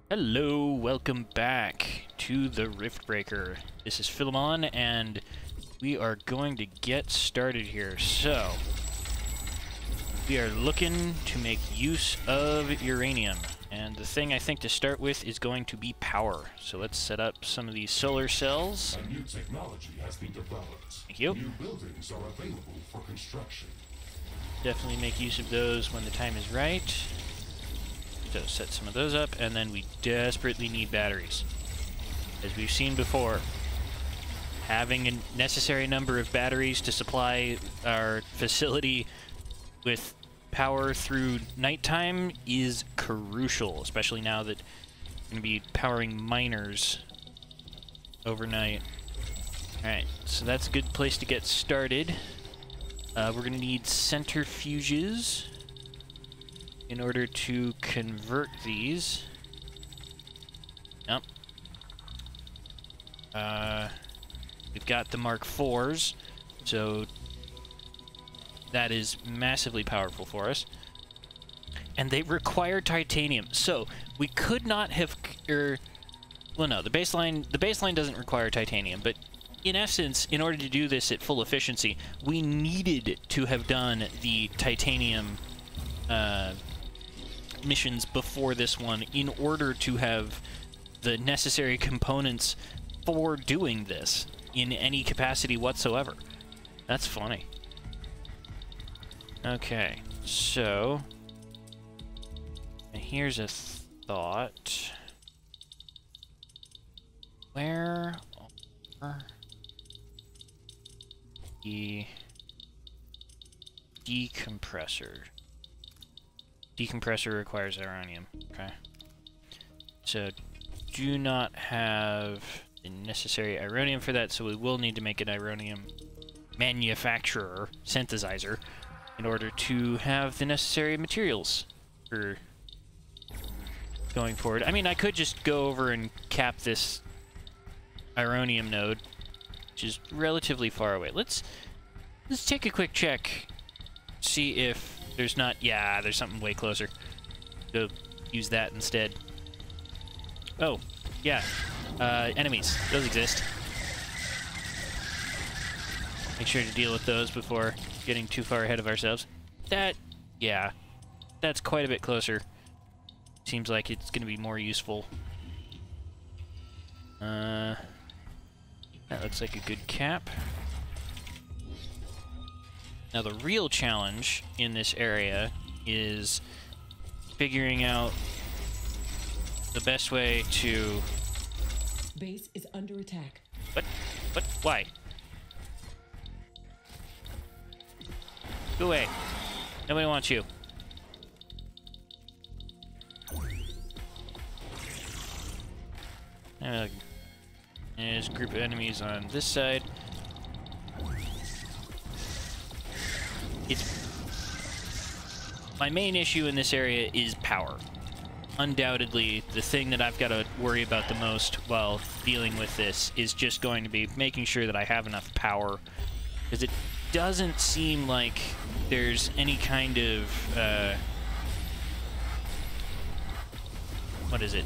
Hello, welcome back to the Riftbreaker. This is Philemon, and we are going to get started here. So, we are looking to make use of uranium, and the thing I think to start with is going to be power. So let's set up some of these solar cells. A new technology has been developed. Thank you. New buildings are available for construction. Definitely make use of those when the time is right. So set some of those up, and then we desperately need batteries. As we've seen before, having a necessary number of batteries to supply our facility with power through nighttime is crucial, especially now that we're going to be powering miners overnight. Alright, so that's a good place to get started. We're going to need centrifuges in order to convert these. Yep. We've got the Mark IVs, so that is massively powerful for us. And they require titanium, so we could not have, well, no, the baseline doesn't require titanium, but in essence, in order to do this at full efficiency, we needed to have done the titanium missions before this one in order to have the necessary components for doing this in any capacity whatsoever. That's funny. Okay, so and here's a thought. Where are the decompressor? Decompressor requires uranium. Okay. So, do not have the necessary uranium for that, so we will need to make an uranium manufacturer, synthesizer, in order to have the necessary materials for going forward. I mean, I could just go over and cap this uranium node, which is relatively far away. Let's take a quick check, see if there's not... Yeah, there's something way closer. Go use that instead. Oh, yeah. Enemies. Those exist. Make sure to deal with those before getting too far ahead of ourselves. Yeah. That's quite a bit closer. Seems like it's going to be more useful. That looks like a good cap. Now, the real challenge in this area is figuring out the best way to... Base is under attack. What? Why? Go away. Nobody wants you. There's a group of enemies on this side. My main issue in this area is power. Undoubtedly, the thing that I've got to worry about the most while dealing with this is just going to be making sure that I have enough power. Because it doesn't seem like there's any kind of... what is it?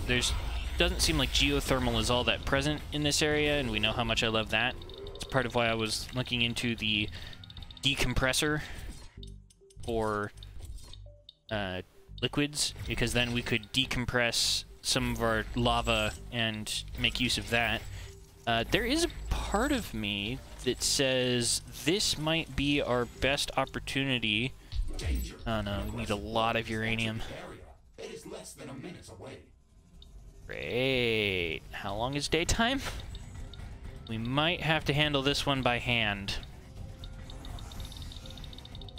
Doesn't seem like geothermal is all that present in this area, and we know how much I love that. It's part of why I was looking into the decompressor for liquids, because then we could decompress some of our lava and make use of that. There is a part of me that says this might be our best opportunity. Oh no, we need a lot of uranium. It is less than a minute away. Great. How long is daytime? We might have to handle this one by hand,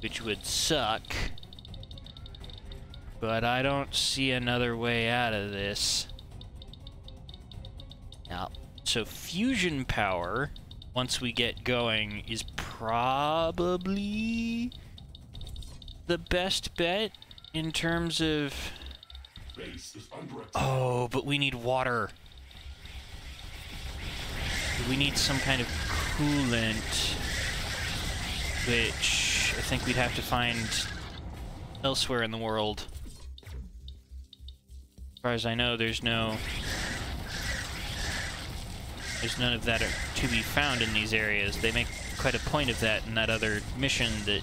which would suck. But I don't see another way out of this. Now, so fusion power, once we get going, is probably the best bet in terms of... Base is under attack. Oh, but we need water. We need some kind of coolant, which I think we'd have to find elsewhere in the world. far as I know, there's none of that to be found in these areas. They make quite a point of that in that other mission that,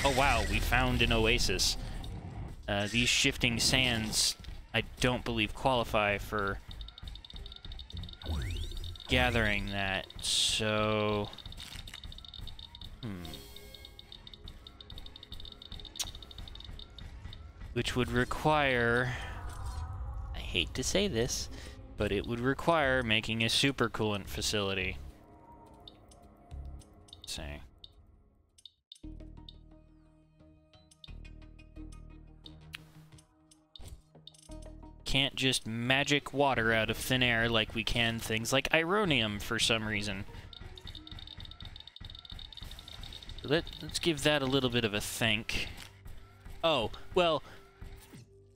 oh wow, we found an oasis. These shifting sands, I don't believe qualify for gathering that, so... Which would require... I hate to say this, but it would require making a supercoolant facility. Let's see. Can't just magic water out of thin air like we can things like Ironium for some reason. Let's give that a little bit of a think. Oh, well,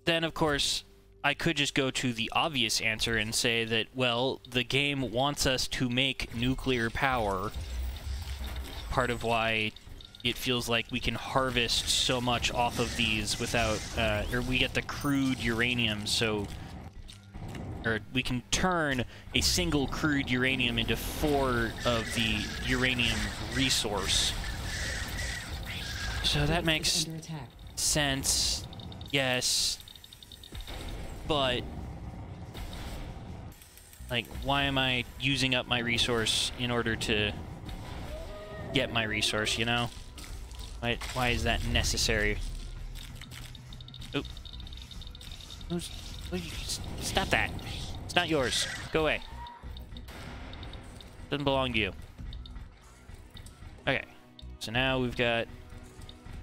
then of course I could just go to the obvious answer and say that, well, the game wants us to make nuclear power. Part of why it feels like we can harvest so much off of these without, or we get the crude uranium, so, or we can turn a single crude uranium into 4 of the uranium resource. So that makes sense, yes, but, like, why am I using up my resource in order to get my resource, you know? Why is that necessary? Oh. Stop that. It's not yours. Go away. Doesn't belong to you. Okay. So now we've got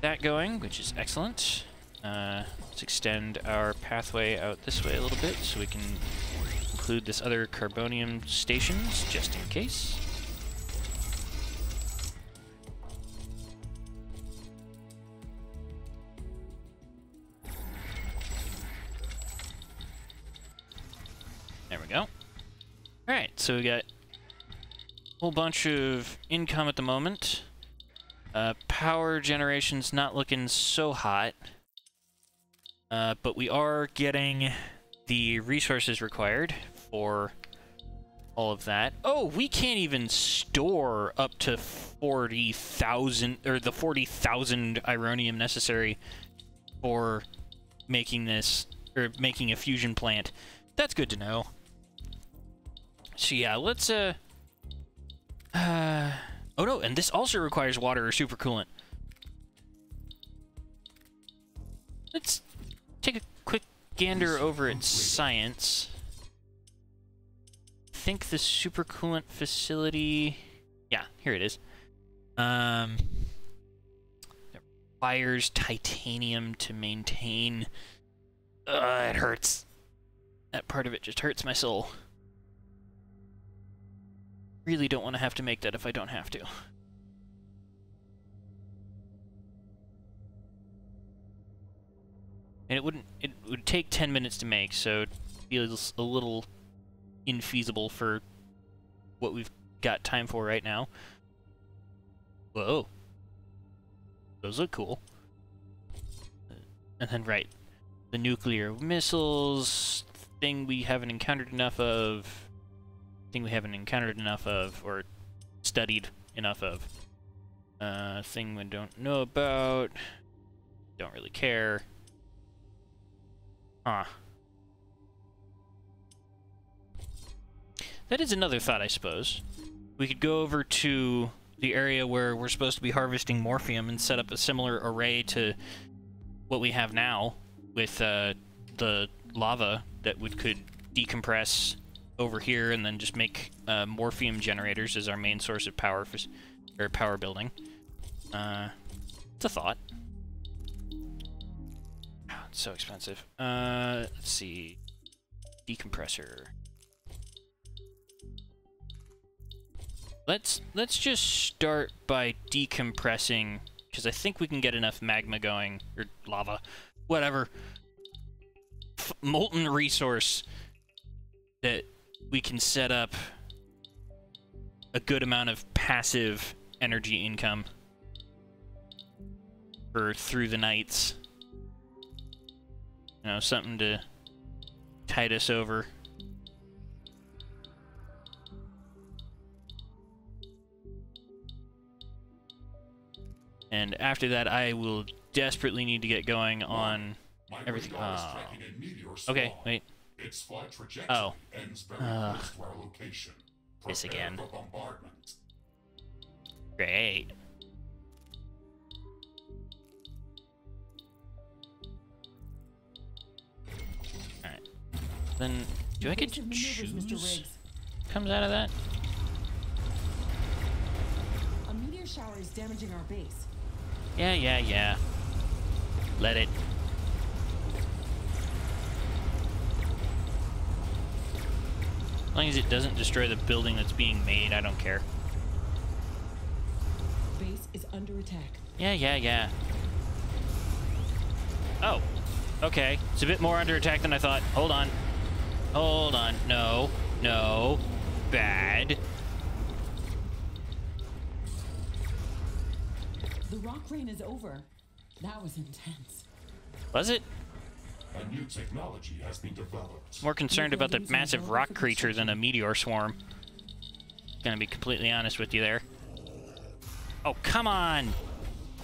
that going, which is excellent. Let's extend our pathway out this way a little bit so we can include this other carbonium stations, just in case. There we go. Alright, so we got a whole bunch of income at the moment. Power generation's not looking so hot. But we are getting the resources required for all of that. Oh, we can't even store up to 40,000, or the 40,000 Ironium necessary for making this, or making a fusion plant. That's good to know. So yeah, let's, oh no, and this also requires water or supercoolant. Let's take a quick gander over at science. I think the supercoolant facility... Yeah, here it is. It requires titanium to maintain... it hurts. That part of it just hurts my soul. Really don't want to have to make that if I don't have to. And it would take 10 minutes to make, so it feels a little infeasible for what we've got time for right now. Whoa. Those look cool. And then, right, the nuclear missiles, thing we haven't encountered enough of, or studied enough of. Thing we don't know about, don't really care. Huh. That is another thought, I suppose. We could go over to the area where we're supposed to be harvesting morphium and set up a similar array to what we have now with the lava that could decompress over here and then just make morphium generators as our main source of power or power building. It's a thought. Oh, it's so expensive. Let's see. Decompressor. Let's just start by decompressing, because I think we can get enough magma going, or lava, whatever, molten resource that we can set up a good amount of passive energy income for through the nights. You know, something to tide us over. And after that, I will desperately need to get going on everything. Okay, wait. Its flight trajectory ends very close to our location. This Prepare again. for bombardment. Great. Alright. Then, do I get to Evasive maneuvers, Mr. choose? Riggs. Comes out of that? A meteor shower is damaging our base. Yeah. Let it. As long as it doesn't destroy the building that's being made, I don't care. Base is under attack. Yeah. Oh. Okay. It's a bit more under attack than I thought. Hold on. No. Bad. The rock rain is over. That was intense. Was it? A new technology has been developed. More concerned about the massive rock creature than a meteor swarm. Gonna be completely honest with you there. Oh, come on!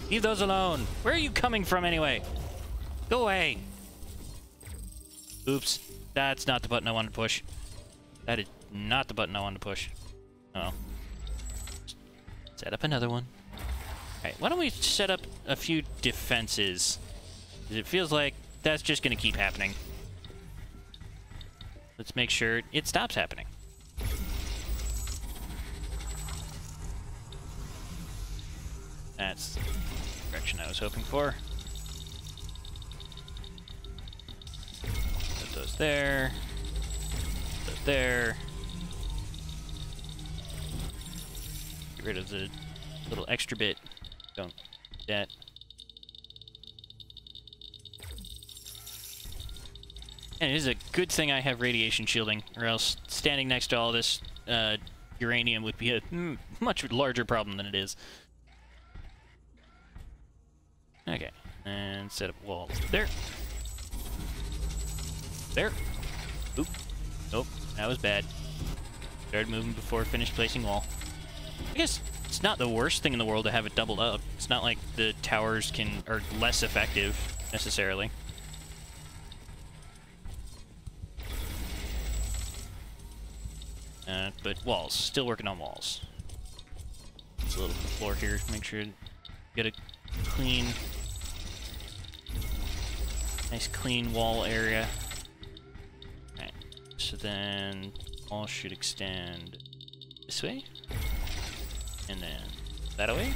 Leave those alone! Where are you coming from anyway? Go away! Oops. That's not the button I wanted to push. That is not the button I wanted to push. Oh. Set up another one. Alright, why don't we set up a few defenses? 'Cause it feels like that's just gonna keep happening. Let's make sure it stops happening. That's the direction I was hoping for. Put those there. Put those there. Get rid of the little extra bit. Don't do that. And it is a good thing I have radiation shielding, or else standing next to all this uranium would be a much larger problem than it is. Okay, and set up walls there. There. Oop. Nope, that was bad. Started moving before I finished placing wall. I guess it's not the worst thing in the world to have it doubled up. It's not like the towers are less effective, necessarily. But walls. Still working on walls. Just a little floor here. Make sure to get a clean... nice clean wall area. Alright. So then... wall should extend this way. And then that away.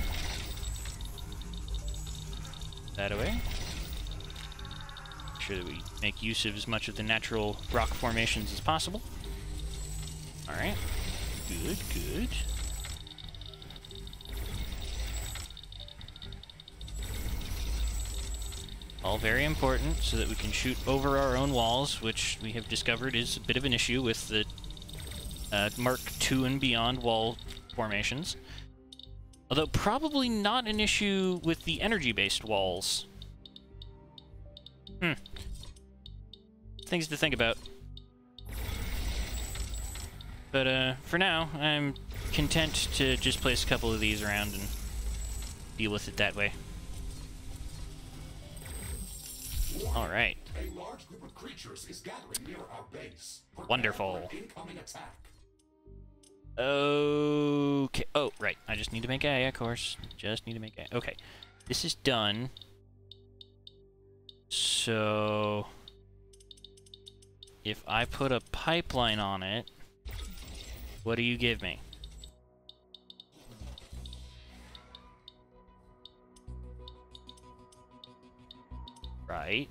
That away. Make sure that we make use of as much of the natural rock formations as possible. Alright. Good. All very important so that we can shoot over our own walls, which we have discovered is a bit of an issue with the Mark II and beyond wall formations. Although probably not an issue with the energy-based walls. Things to think about. But for now, I'm content to just place a couple of these around and deal with it that way. Alright. A large group of creatures is gathering near our base. Prepare Wonderful. for an incoming attack. Okay. Oh, right. I just need to make A, of course. Just need to make A. Okay. This is done. So... if I put a pipeline on it, what do you give me? Right.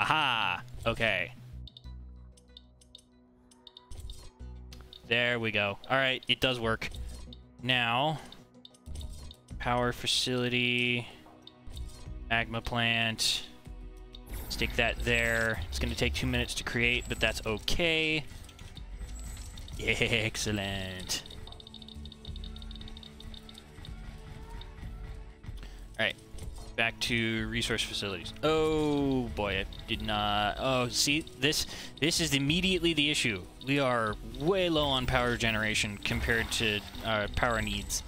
Aha! Okay. There we go. Alright, it does work. Now, power facility, magma plant, stick that there. It's going to take 2 minutes to create, but that's okay. Excellent. Alright. Back to resource facilities. Oh boy, I did not. Oh, see, this is immediately the issue. We are way low on power generation compared to our power needs.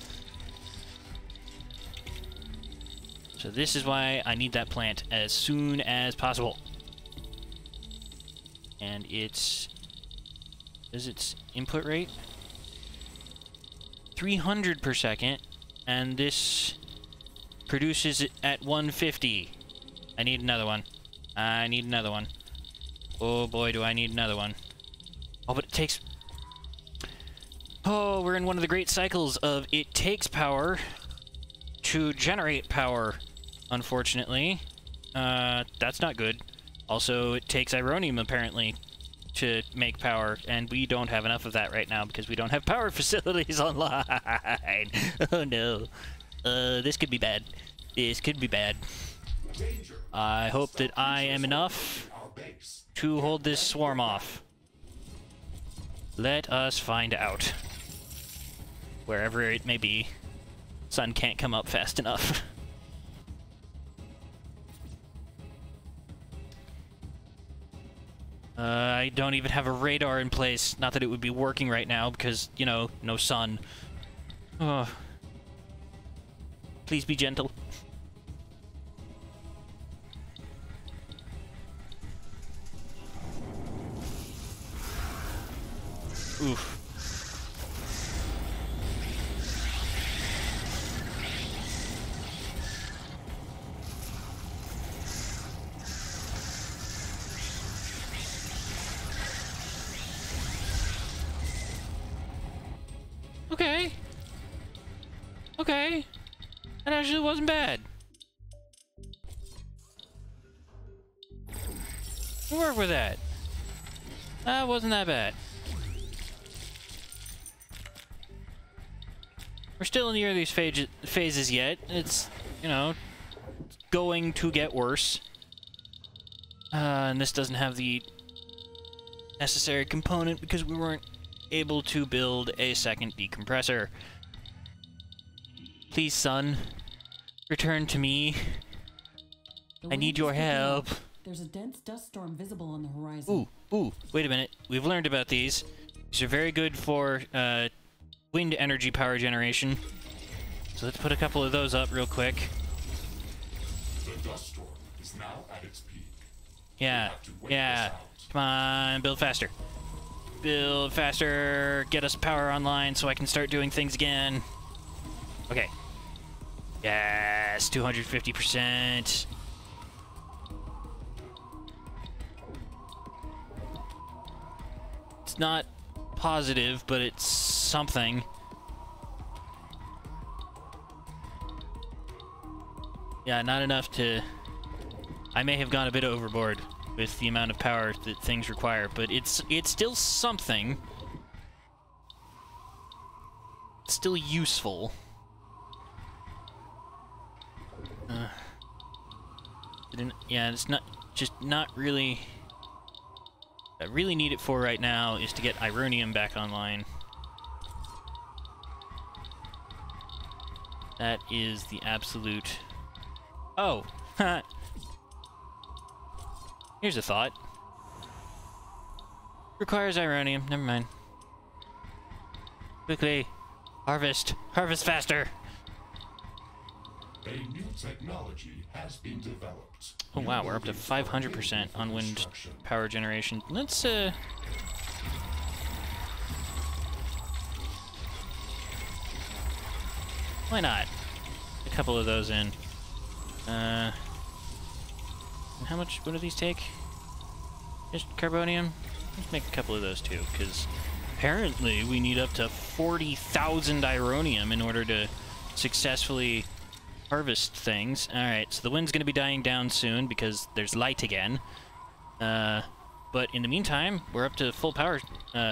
So this is why I need that plant as soon as possible. And its input rate 300 per second, and this produces it at 150. I need another one. I need another one. Oh boy, do I need another one. Oh, but it takes... Oh, we're in one of the great cycles of it takes power to generate power, unfortunately. That's not good. Also, it takes ironium, apparently, to make power, and we don't have enough of that right now because we don't have power facilities online. Oh no. This could be bad. This could be bad. I hope that I am enough to hold this swarm off. Let us find out. Wherever it may be. Sun can't come up fast enough. I don't even have a radar in place. Not that it would be working right now because, you know, no sun. Oh. Please be gentle. Oof. Okay. Okay. That actually wasn't bad. We'll work with that. That wasn't that bad. We're still in the earliest phases yet. It's, you know, going to get worse. And this doesn't have the necessary component because we weren't able to build a second decompressor. Please, sun, return to me. I need your help. There's a dense dust storm visible on the horizon. Ooh, wait a minute. We've learned about these. These are very good for wind energy power generation. So let's put a couple of those up real quick. The dust storm is now at its peak. Yeah, yeah. Come on, build faster. Build faster. Get us power online so I can start doing things again. Okay. Yes, 250%. It's not positive, but it's something. Yeah, not enough to... I may have gone a bit overboard with the amount of power that things require, but it's still something. It's still useful. Yeah, it's not really... What I really need it for right now is to get Ironium back online. That is the absolute... Oh! Here's a thought. Requires Ironium. Never mind. Quickly! Harvest! Harvest faster! A new technology has been developed. Oh wow, we're up to 500% on wind power generation. Let's, why not? A couple of those in. And how much, what do these take? Just carbonium? Let's make a couple of those too, because apparently we need up to 40,000 Ironium in order to successfully harvest things. Alright, so the wind's going to be dying down soon because there's light again. But in the meantime, we're up to full power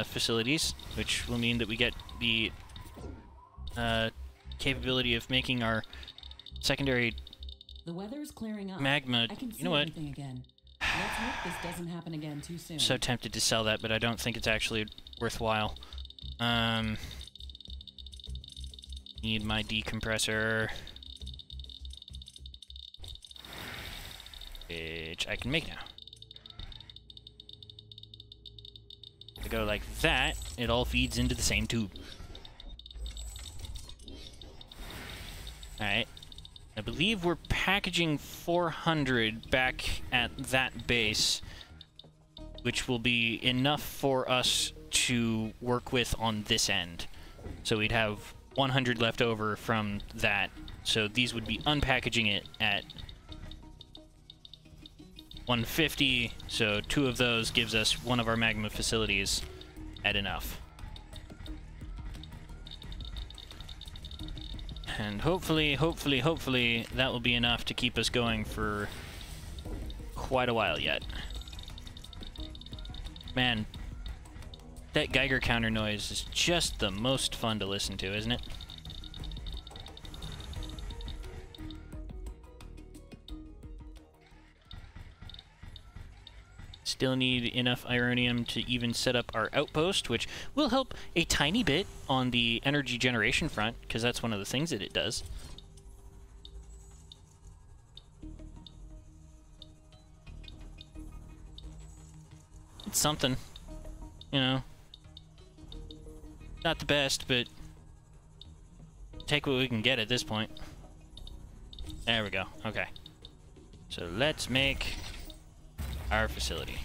facilities, which will mean that we get the capability of making our secondary The weather's clearing up. magma. I can see You know what? everything again. Let's hope this doesn't happen again too soon. So tempted to sell that, but I don't think it's actually worthwhile. Need my decompressor. which I can make now. To go like that, it all feeds into the same tube. Alright. I believe we're packaging 400 back at that base, which will be enough for us to work with on this end. So we'd have 100 left over from that. So these would be unpackaging it at 150. So 2 of those gives us one of our magma facilities at enough. And hopefully, that will be enough to keep us going for quite a while yet. Man, that Geiger counter noise is just the most fun to listen to, isn't it? Still need enough ironium to even set up our outpost, which will help a tiny bit on the energy generation front, because that's one of the things that it does. It's something, you know. Not the best, but take what we can get at this point. There we go. Okay. So let's make our facility.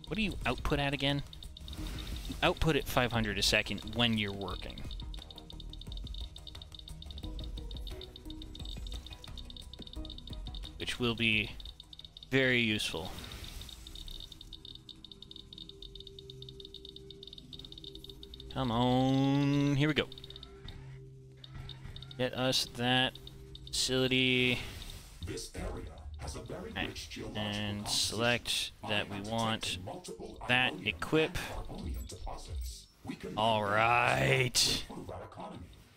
What do you output at again? You output at 500 a second when you're working. Which will be very useful. Come on, here we go. Get us that facility. This area has a very rich geological And select that we want that equip. Alright.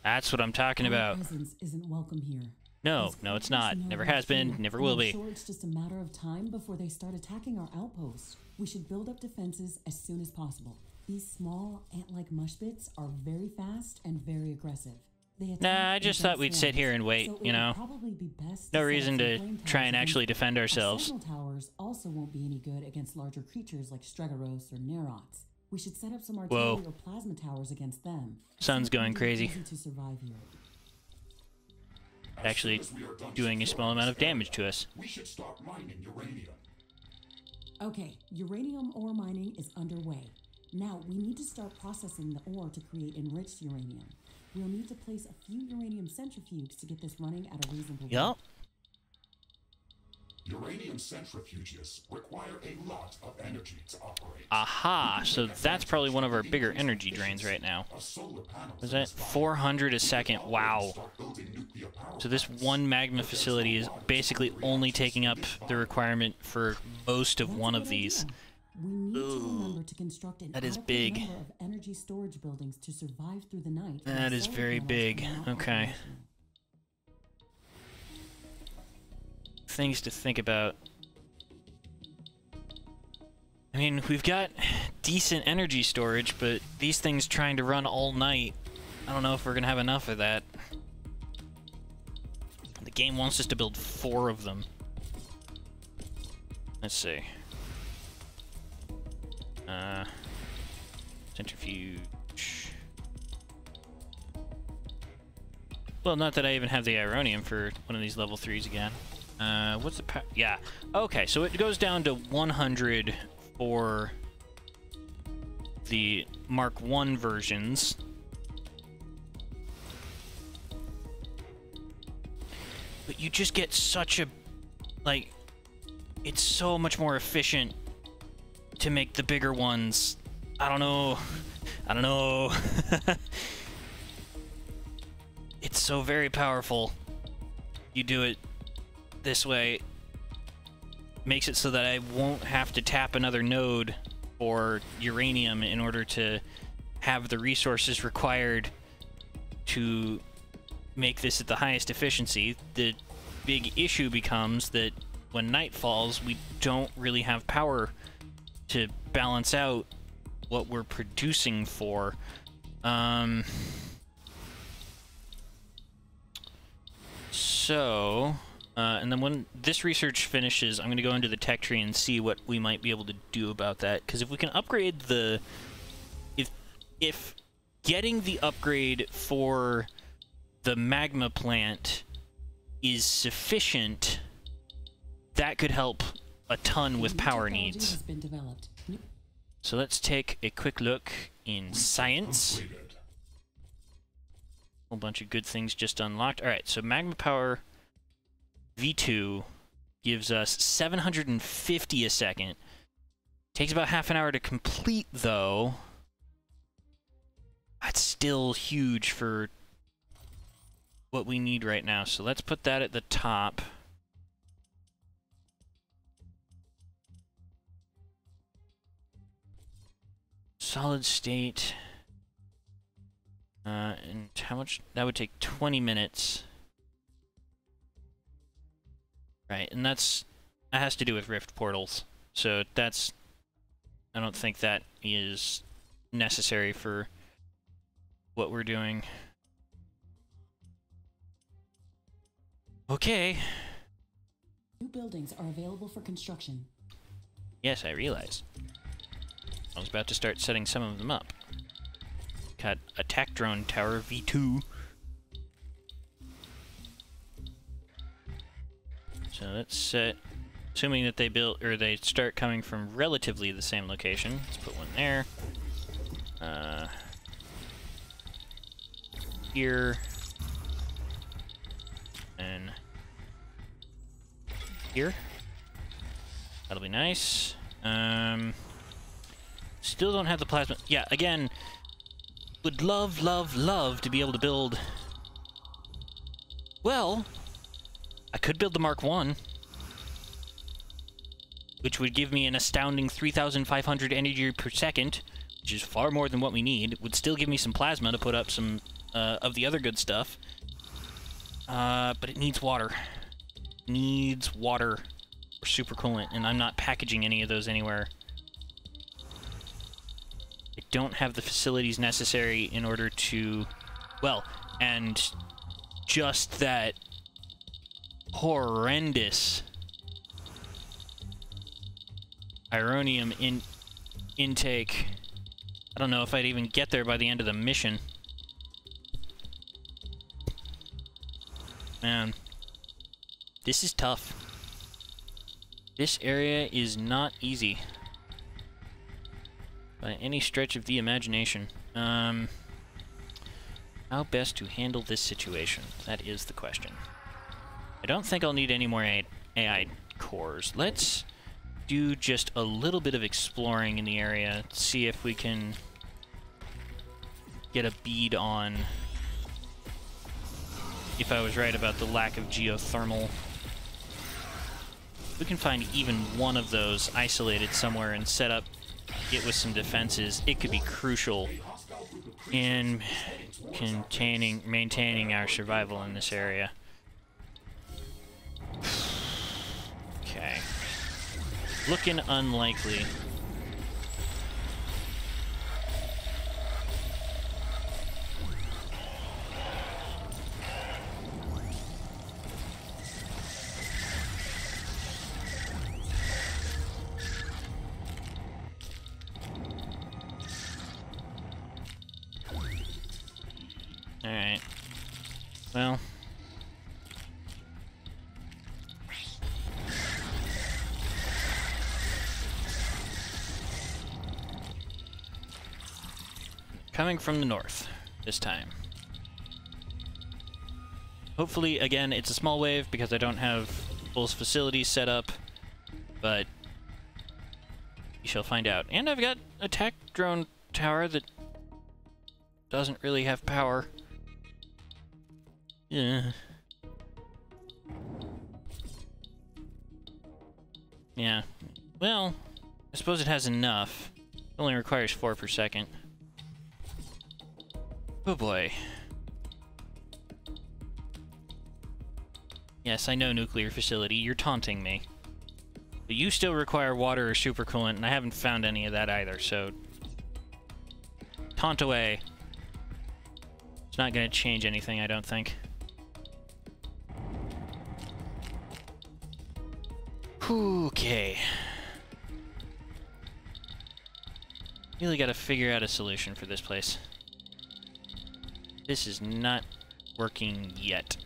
That's what I'm talking about. Presence isn't welcome here. No, no it's not. Never has been, never will be. I'm sure it's just a matter of time before they start attacking our outposts. We should build up defenses as soon as possible. These small, ant-like mushbits are very fast and very aggressive. Nah, I just thought we'd sit here and wait, you know. No reason to try and actually defend ourselves. Signal towers also won't be any good against larger creatures like Stregoros or Nerots. We should set up some artillery or plasma towers against them. Sun's going crazy. To survive here. Actually doing a small amount of damage to us. We should start mining uranium. Okay, uranium ore mining is underway. Now we need to start processing the ore to create enriched uranium. We'll need to place a few uranium centrifuges to get this running at a reasonable rate. Uranium centrifuges require a lot of energy to operate. Aha, so that's probably one of our bigger energy drains right now. Was that 400 a second? Wow. So this one magma facility is basically only taking up the requirement for most of one of these. We need to remember to construct an that is adequate big. number of energy storage buildings to survive through the night. That is very big. Okay. Things to think about. I mean, we've got decent energy storage, but these things trying to run all night, I don't know if we're gonna have enough of that. The game wants us to build 4 of them. Let's see. Centrifuge. Well, not that I even have the ironium for one of these level 3s again. What's the yeah. Okay, so it goes down to 100 for the Mark 1 versions. But you just get such a, like, it's so much more efficient to make the bigger ones. I don't know. It's so very powerful. You do it this way. Makes it so that I won't have to tap another node for uranium in order to have the resources required to make this at the highest efficiency. The big issue becomes that when night falls, we don't really have power to balance out what we're producing for. So, and then when this research finishes, I'm going to go into the tech tree and see what we might be able to do about that. Because if we can upgrade the... If getting the upgrade for the magma plant is sufficient, that could help a ton with power needs. Has been developed. So let's take a quick look in science. Completed. Whole bunch of good things just unlocked. Alright, so Magma Power V2 gives us 750 a second. Takes about half an hour to complete, though. That's still huge for what we need right now. So let's put that at the top. Solid state. And how much? That would take 20 minutes. Right, and that has to do with rift portals. So that's... I don't think that is necessary for what we're doing. Okay. New buildings are available for construction. Yes, I realize. I was about to start setting some of them up. Got attack drone tower V2. So let's set, assuming that they build or they start coming from relatively the same location. Let's put one there. Here. And here. That'll be nice. Still don't have the plasma. Yeah, again, would love, love, love to be able to build... Well, I could build the Mark 1, which would give me an astounding 3,500 energy per second, which is far more than what we need. It would still give me some plasma to put up some of the other good stuff. But it needs water. Needs water or supercoolant, and I'm not packaging any of those anywhere. I don't have the facilities necessary in order to... Well, and just that horrendous ironium intake. I don't know if I'd even get there by the end of the mission. Man, this is tough. This area is not easy by any stretch of the imagination. How best to handle this situation? That is the question. I don't think I'll need any more AI cores. Let's do just a little bit of exploring in the area, see if we can get a bead on if I was right about the lack of geothermal. If we can find even one of those isolated somewhere and set up it with some defenses, it could be crucial in maintaining our survival in this area. Okay. Looking unlikely. Alright. Well. Coming from the north, this time. Hopefully, again, it's a small wave because I don't have full facilities set up, but you shall find out. And I've got a tech drone tower that doesn't really have power. Yeah. Yeah. Well, I suppose it has enough. It only requires 4 per second. Oh boy. Yes, I know, nuclear facility. You're taunting me. But you still require water or supercoolant, and I haven't found any of that either, so... Taunt away. It's not gonna change anything, I don't think. Okay. Really gotta figure out a solution for this place. This is not working yet.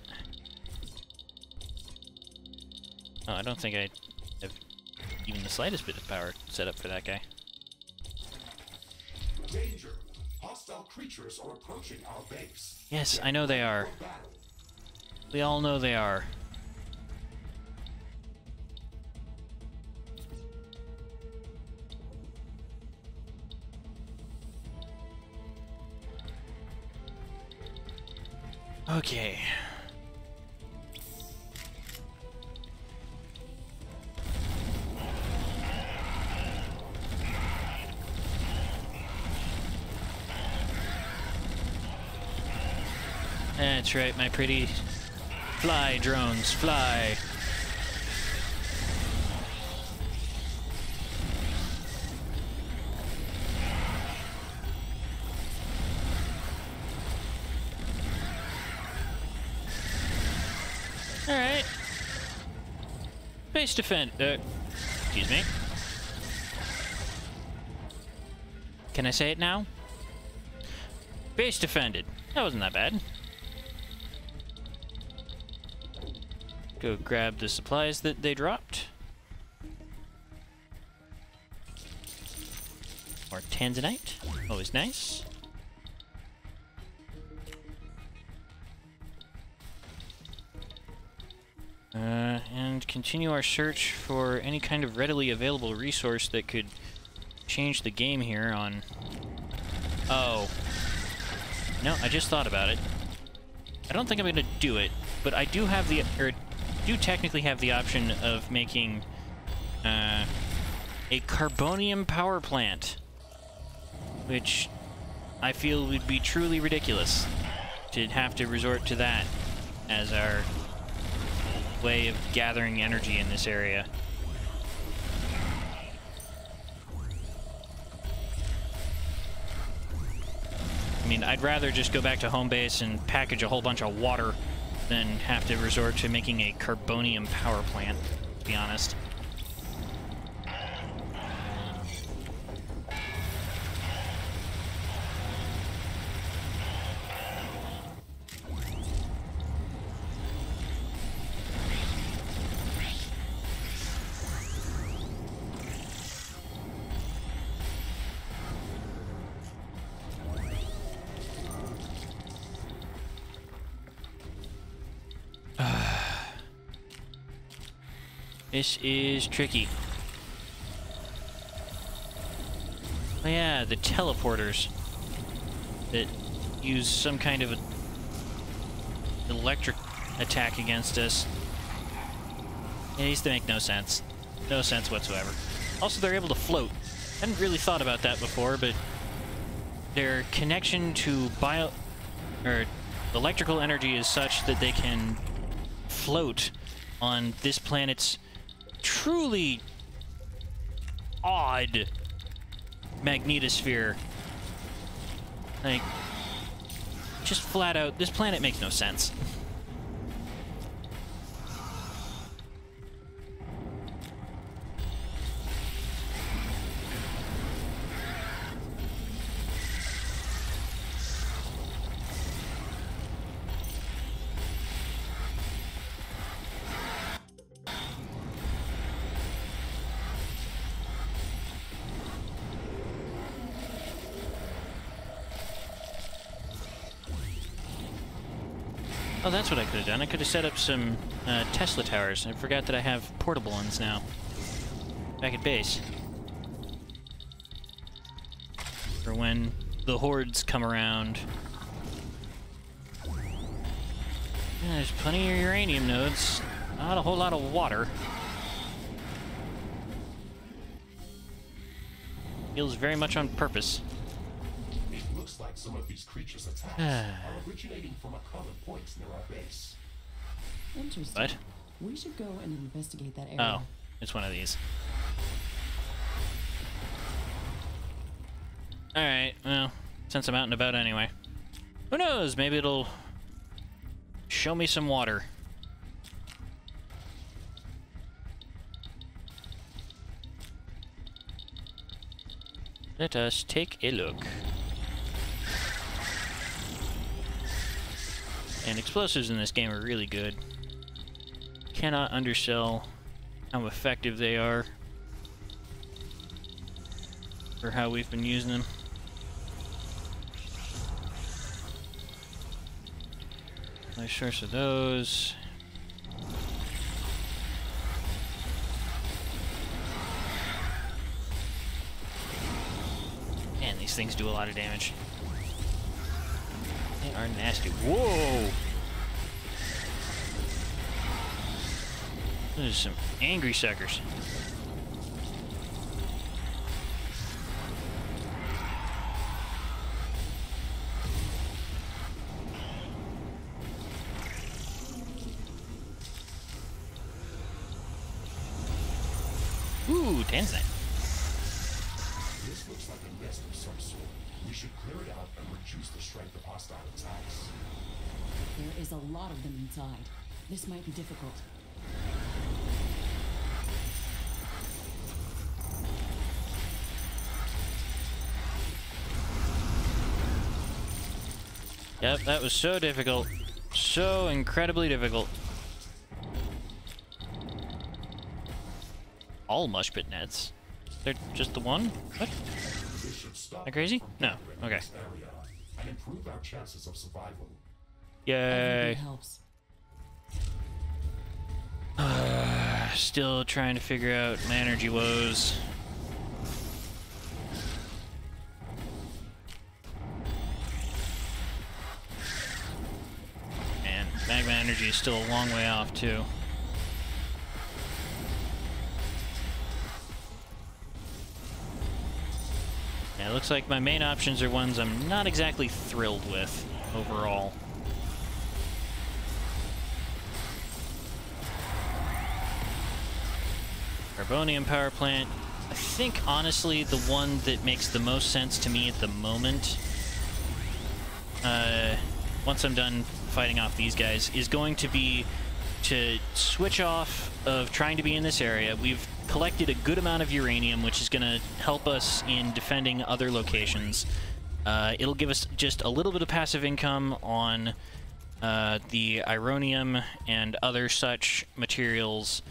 Oh, I don't think I have even the slightest bit of power set up for that guy. Danger! Hostile creatures are approaching our base. Yes, I know they are. We all know they are. Okay. That's right, my pretty fly drones, fly. Alright. Base defend. Excuse me. Can I say it now? Base defended. That wasn't that bad. Go grab the supplies that they dropped. More tanzanite. Always nice. And continue our search for any kind of readily available resource that could change the game here on... Oh. No, I just thought about it. I don't think I'm gonna do it, but I do have the... or do technically have the option of making a carbonium power plant, which I feel would be truly ridiculous to have to resort to that as our way of gathering energy in this area. I mean, I'd rather just go back to home base and package a whole bunch of water than have to resort to making a carbonium power plant, to be honest. This is tricky. Oh yeah, the teleporters that use some kind of electric attack against us. It needs to make no sense. No sense whatsoever. Also, they're able to float. I hadn't really thought about that before, but their connection to electrical energy is such that they can float on this planet's truly odd magnetosphere. Like, just flat out, this planet makes no sense. Oh, that's what I could have done. I could have set up some Tesla towers. I forgot that I have portable ones now. Back at base. For when the hordes come around. Yeah, there's plenty of uranium nodes. Not a whole lot of water. Feels very much on purpose. It looks like some of these creatures' attacks are originating from a common point near our base. Interesting. What? We should go and investigate that area. Oh, it's one of these. Alright, well, since I'm out and about anyway. Who knows, maybe it'll show me some water. Let us take a look. And explosives in this game are really good. Cannot undersell how effective they are for how we've been using them. Nice source of those. Man, these things do a lot of damage. They are nasty. Whoa! Those are some angry suckers. Ooh, Tanzanite. This looks like a nest of some sort. We should clear it out and reduce the strength of hostile attacks. There is a lot of them inside. This might be difficult. Yep, that was so difficult. So incredibly difficult. All mush pit nets? They're just the one? What? This should stop Am I crazy? No. Okay. this area and improve our chances of survival. Yay. Everything helps. Still trying to figure out my energy woes. And magma energy is still a long way off, too. Yeah, it looks like my main options are ones I'm not exactly thrilled with overall. Carbonium power plant. I think, honestly, the one that makes the most sense to me at the moment, once I'm done fighting off these guys, is going to be to switch off of trying to be in this area. We've collected a good amount of uranium, which is going to help us in defending other locations. It'll give us just a little bit of passive income on the ironium and other such materials,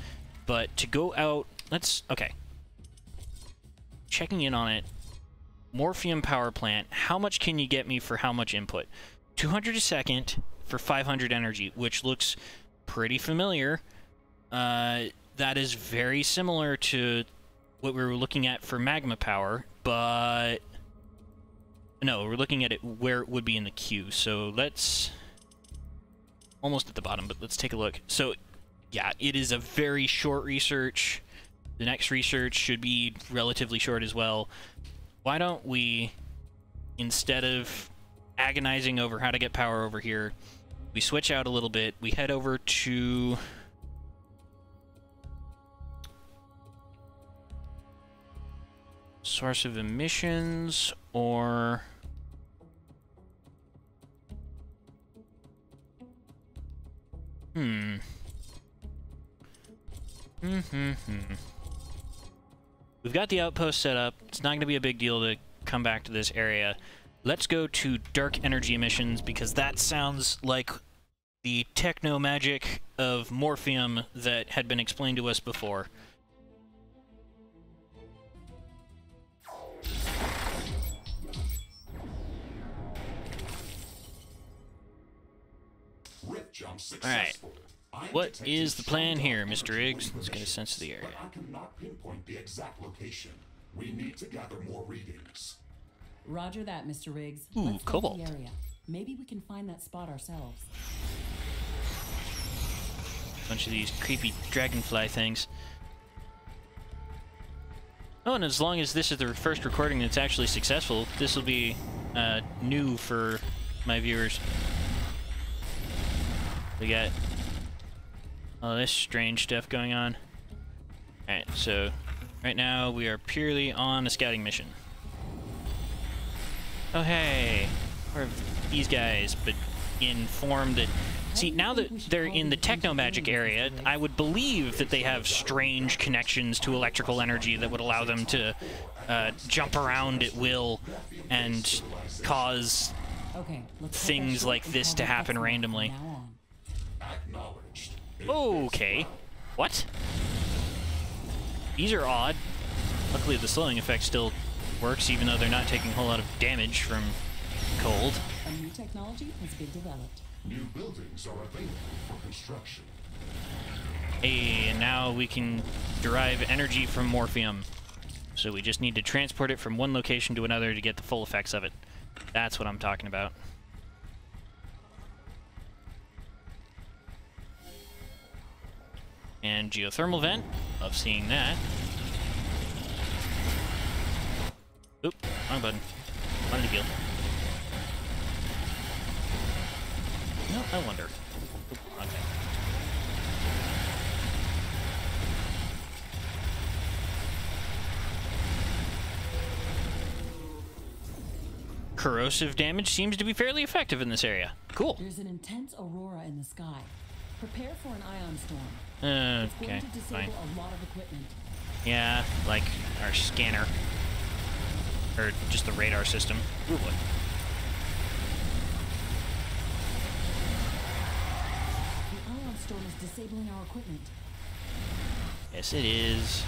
but to go out... Okay. Checking in on it. Morphium power plant. How much can you get me for how much input? 200 a second for 500 energy, which looks pretty familiar. That is very similar to what we were looking at for magma power, but... No, we're looking at it where it would be in the queue, so let's... Almost at the bottom, but let's take a look. So, yeah, it is a very short research. The next research should be relatively short as well. Why don't we, instead of agonizing over how to get power over here, we switch out a little bit. We head over to... source of emissions, or... We've got the outpost set up. It's not going to be a big deal to come back to this area. Let's go to dark energy emissions, because that sounds like the techno magic of Morphium that had been explained to us before. Alright. What is the plan here, Mr. Riggs? Let's get a sense of the area. But I cannot pinpoint the exact location. We need to gather more readings. Roger that, Mr. Riggs. Ooh, Let's go to cobalt. the area. Maybe we can find that spot ourselves. Bunch of these creepy dragonfly things. Oh, and as long as this is the first recording that's actually successful, this will be new for my viewers. We got all this strange stuff going on. Alright, so right now we are purely on a scouting mission. Oh hey, we're these guys, but in form that See, now that they're in the techno-magic area, I would believe that they have strange connections to electrical energy that would allow them to jump around at will and cause things like this to happen randomly. Okay. What? These are odd. Luckily, the slowing effect still works, even though they're not taking a whole lot of damage from cold. A new technology has been developed. New buildings are available for construction. Hey, and now we can derive energy from morphium. So we just need to transport it from one location to another to get the full effects of it. That's what I'm talking about. And geothermal vent. Love seeing that. Oop, wrong button. Wanted to heal. No, I wonder. Oop, okay. Corrosive damage seems to be fairly effective in this area. Cool. There's an intense aurora in the sky. Prepare for an ion storm. It's Okay, going to disable fine. a lot of equipment. Yeah, like our scanner. Or just the radar system. Ooh, boy. The ion storm is disabling our equipment. Yes, it is.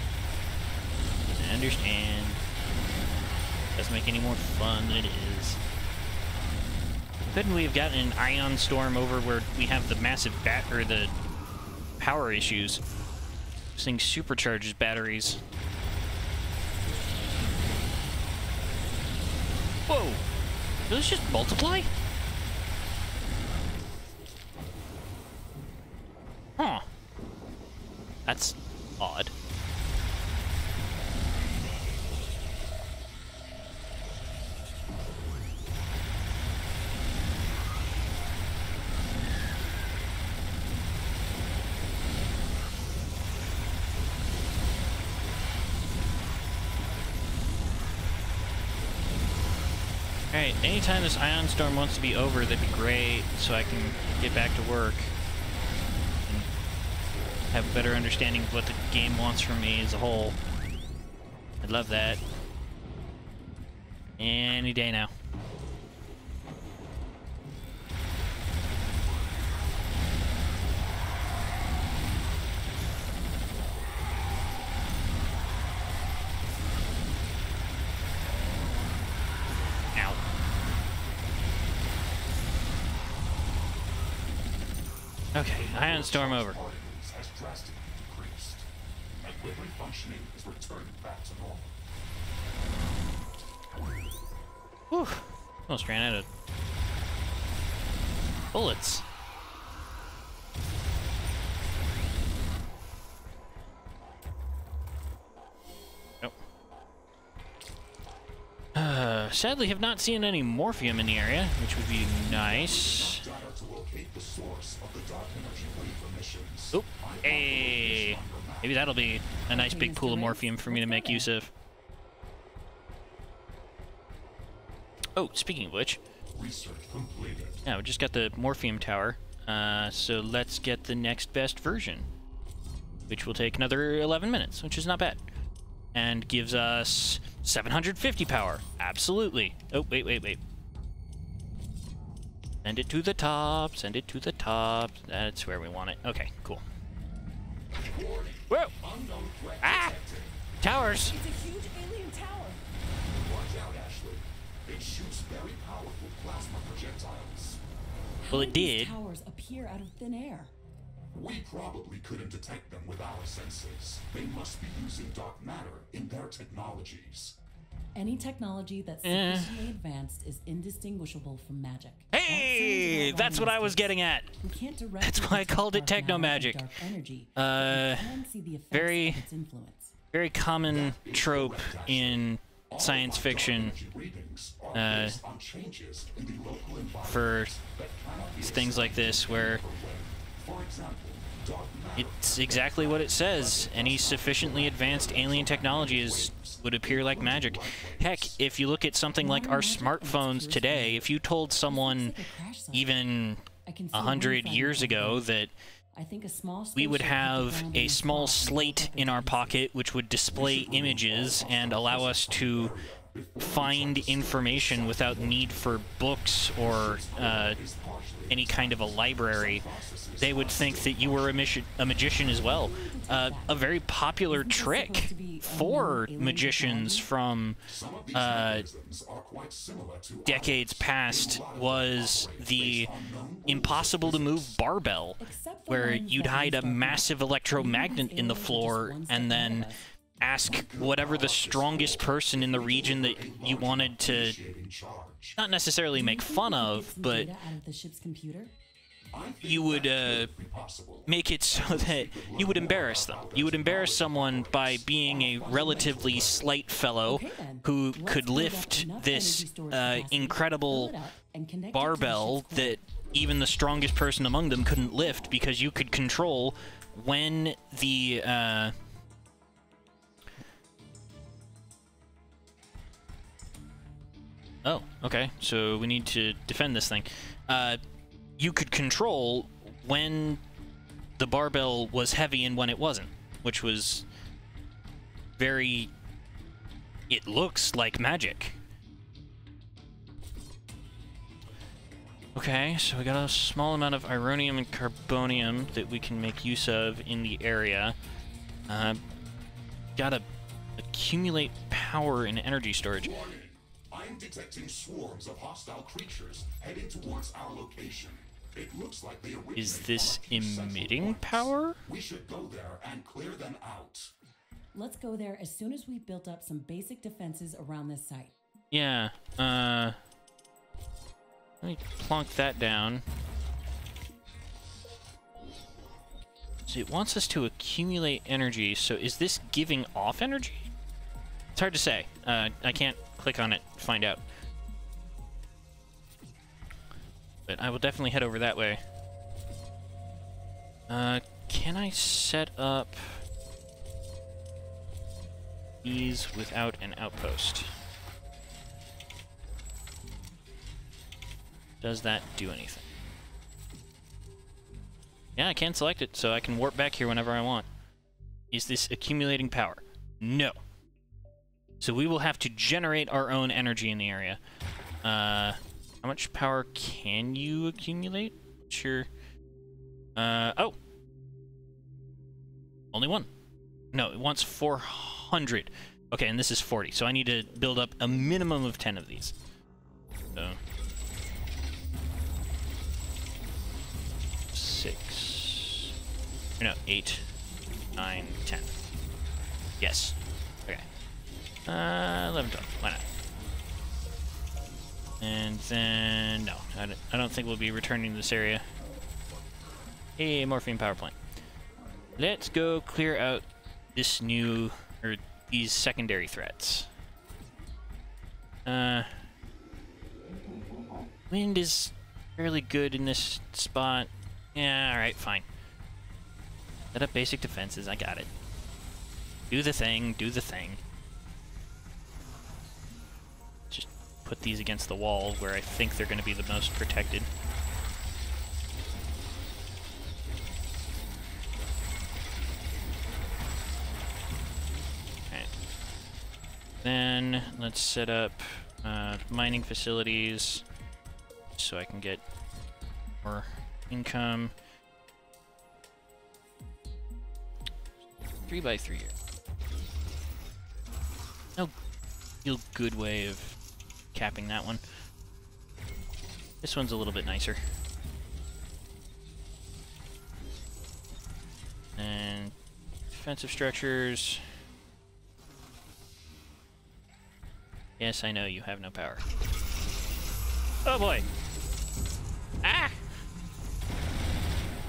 I understand. Doesn't make any more fun than it is. Couldn't we have gotten an ion storm over where we have the massive or the power issues? This thing supercharges batteries. Whoa! Do those just multiply? Huh. That's odd. Alright, anytime this ion storm wants to be over, that'd be great, so I can get back to work and have a better understanding of what the game wants from me as a whole. I'd love that. Any day now. Ow. Okay, ion storm over. Particles has drastically decreased. Equipment functioning is returning back to normal. Whew. Almost ran out of bullets. Nope. Sadly have not seen any morphium in the area, which would be nice. Data to locate the source of the dark energy wave emissions. Oop. Hey. Maybe that'll be a nice big pool of morphium for me to make use of. Oh, speaking of which, Research completed. yeah, we just got the morphium tower. So let's get the next best version, which will take another 11 minutes, which is not bad. And gives us 750 power. Absolutely. Oh, wait, wait, wait. Send it to the top. Send it to the top. That's where we want it. Okay, cool. Whoa! Unknown threat Ah! detected. Towers! It's a huge alien tower. Watch out, Ashley. It shoots very powerful plasma projectiles. Well, How it did these did. towers appear out of thin air? We probably couldn't detect them with our senses. They must be using dark matter in their technologies. Any technology that's sufficiently advanced is indistinguishable from magic. Hey! That's what I was getting at. We can't directly That's why I detect called it dark matter techno-magic. and dark energy, but we can see the effects very- of its influence. Very common trope in science fiction Energy readings are based on changes in the local environment for that cannot be things like this, where For example, dark matter it's exactly what it says. Any sufficiently advanced alien technology would appear like magic. Heck, if you look at something like our smartphones today, if you told someone even I can see 100 one years fragment ago over there. that I think a small we would spaceship hit the have ground a in small spot and slate broke up in into our pieces. pocket which would display images and allow us to find information without need for books or any kind of a library. They would think that you were a magician as well. A very popular trick for magicians from decades past was the impossible to move barbell, where you'd hide a massive electromagnet in the floor and then ask whatever the strongest person in the region that you wanted to not necessarily make fun of, but you would make it so that you would embarrass them. You would embarrass someone by being a relatively slight fellow who could lift this incredible barbell that even the strongest person among them couldn't lift, because you could control when the oh, okay. So we need to defend this thing. You could control when the barbell was heavy and when it wasn't, which was very... It looks like magic. Okay, so we got a small amount of ironium and carbonium that we can make use of in the area. Gotta accumulate power in energy storage. I'm detecting swarms of hostile creatures heading towards our location. It looks like they originated Is this from our central emitting points. power? We should go there and clear them out. Let's go there as soon as we've built up some basic defenses around this site. Yeah, let me plonk that down. So it wants us to accumulate energy, so is this giving off energy? It's hard to say. I can't click on it to find out. But I will definitely head over that way. Can I set up these without an outpost? Does that do anything? Yeah, I can select it, so I can warp back here whenever I want. Is this accumulating power? No. So we will have to generate our own energy in the area. How much power can you accumulate? Sure. Oh. Only one. No, it wants 400. Okay, and this is 40, so I need to build up a minimum of 10 of these. So... 6... No, 8, 9, 10. Yes. Okay. 11, 12. Why not? And then... No, I don't think we'll be returning to this area. Hey, morphine power plant. Let's go clear out this new... or these secondary threats. Wind is fairly good in this spot. Yeah, alright, fine. Set up basic defenses, I got it. Do the thing, do the thing. Just put these against the wall where I think they're going to be the most protected. Alright. Then, let's set up mining facilities so I can get more income. 3x3 here. No real good way of capping that one. This one's a little bit nicer. And defensive structures. Yes, I know you have no power. Oh boy! Ah!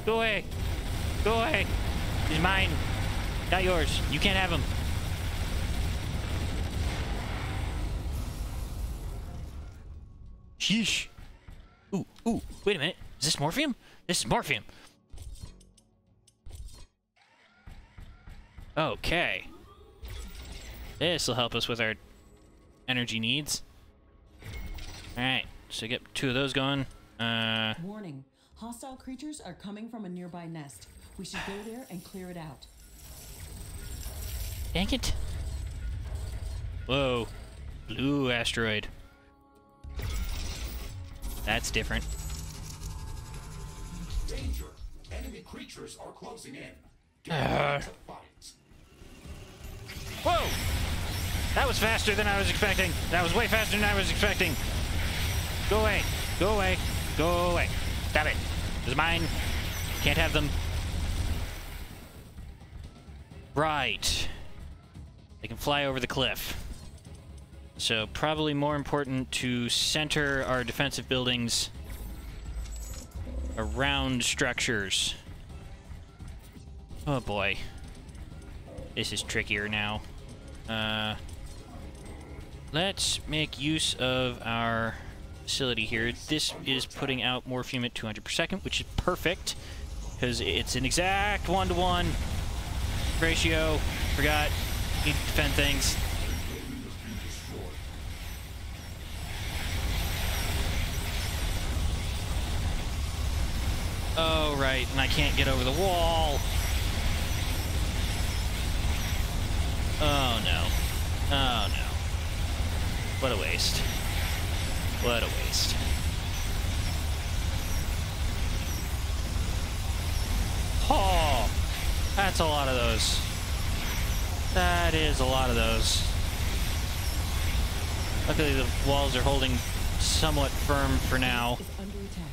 Go away! Go away! He's mine! Not yours. You can't have him. Sheesh. Ooh, ooh, wait a minute. Is this morphium? This is morphium. Okay. This will help us with our energy needs. Alright, so get 2 of those going. Warning. Hostile creatures are coming from a nearby nest. We should go there and clear it out. Dang it. Whoa. Blue asteroid. That's different. Danger! Enemy creatures are closing in. Get ready to fight. Whoa! That was faster than I was expecting. That was way faster than I was expecting. Go away. Go away. Go away. Stop it. This is mine. Can't have them. Right. They can fly over the cliff. So probably more important to center our defensive buildings around structures. Oh boy. This is trickier now. Let's make use of our facility here. This is putting out Morphium at 200 per second, which is perfect, because it's an exact 1-to-1 ratio. Forgot. Need to defend things. Oh, right, and I can't get over the wall. Oh, no. Oh, no. What a waste. What a waste. Oh! That's a lot of those. That is a lot of those. Luckily, the walls are holding somewhat firm for now. Is under attack.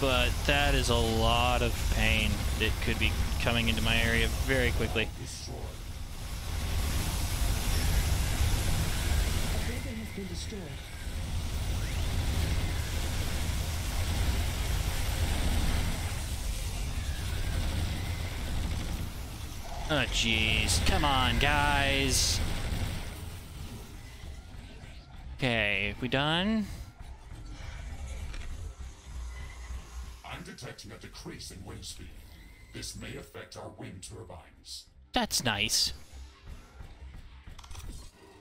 But that is a lot of pain that could be coming into my area very quickly. A building has been destroyed. Oh, jeez. Come on, guys. Okay, we done? I'm detecting a decrease in wind speed. This may affect our wind turbines. That's nice.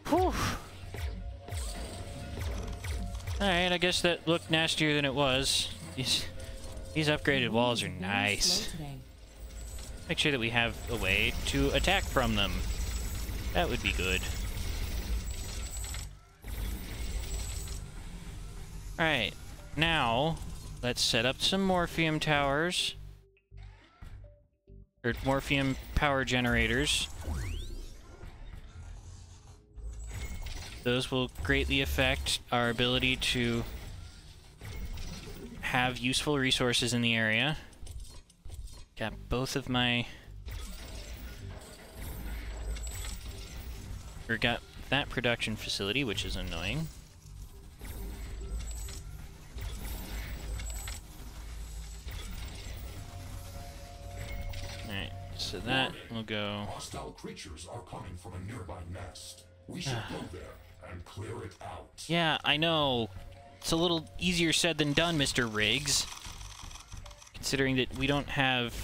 Whew. Alright, I guess that looked nastier than it was. These upgraded walls are Very nice. slow today. Make sure that we have a way to attack from them. That would be good. Alright, now let's set up some Morphium towers. Or Morphium power generators. Those will greatly affect our ability to have useful resources in the area. Got both of my... Or got that production facility, which is annoying. Alright, so that will go... Hostile creatures are coming from a nearby nest. We should go there and clear it out. Yeah, I know. It's a little easier said than done, Mr. Riggs. Considering that we don't have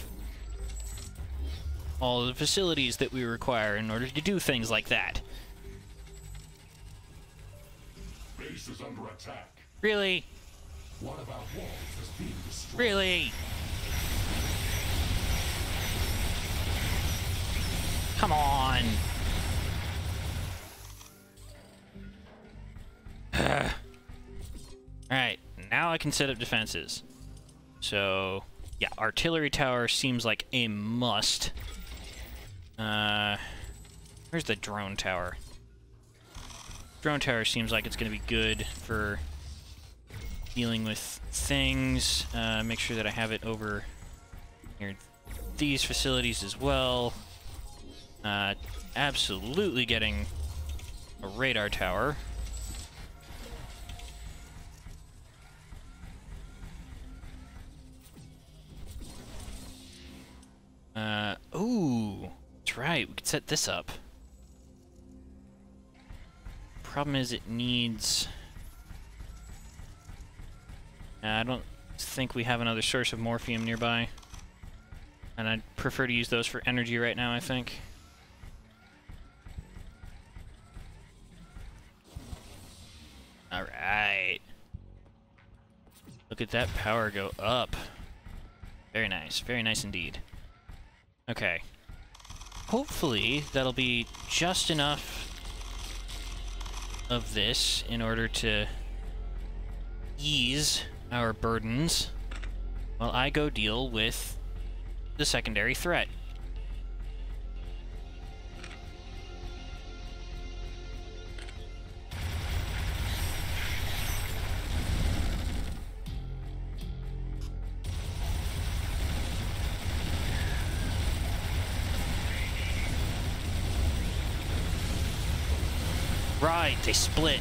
all the facilities that we require in order to do things like that. Base is under attack. Really? One of our walls is being destroyed. Really? Come on. Alright, now I can set up defenses. So, yeah, artillery tower seems like a must. Where's the drone tower? Drone tower seems like it's going to be good for dealing with things. Make sure that I have it over near these facilities as well. Absolutely getting a radar tower. Ooh, that's right, we could set this up. Problem is it needs... I don't think we have another source of Morphium nearby. And I'd prefer to use those for energy right now, I think. Alright. Look Look at that power go up. Very nice indeed. Okay. Hopefully that'll be just enough of this in order to ease our burdens while I go deal with the secondary threat. Right, they split.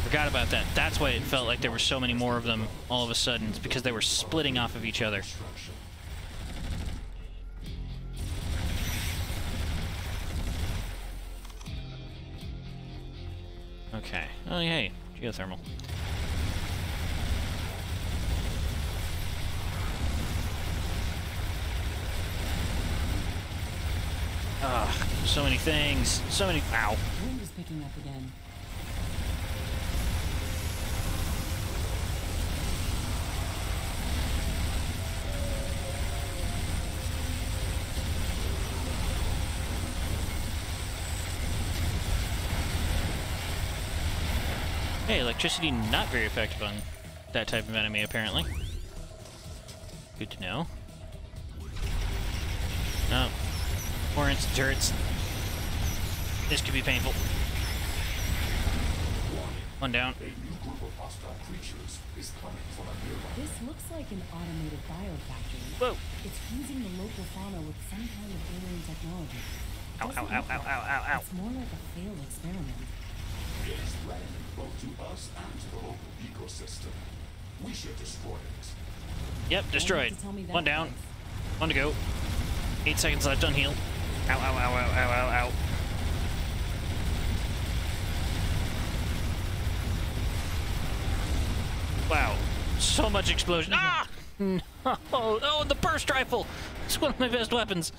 Forgot about that. That's why it felt like there were so many more of them all of a sudden. It's because they were splitting off of each other. Okay. Oh, hey, geothermal. Ugh, so many things. So many. Ow. Wind is picking up again. Hey, electricity not very effective on that type of enemy, apparently. Good to know. Oh. More instant turrets. This could be painful. One down. A new group of hostile creatures is coming from a nearby. This looks like an automated biofactory. Whoa. It's fusing the local fauna with some kind of alien technology. Ow, Doesn't ow, ow, look ow, like ow, ow, ow. It's more like a failed experiment. It is threatening both to us and to the local ecosystem. We should destroy it. Yep, destroyed. to tell me that One down. twice. One to go. 8 seconds left on heal. Ow, ow, ow, ow, ow, ow, ow. Wow. So much explosion. Ah! No! Oh, the burst rifle! It's one of my best weapons.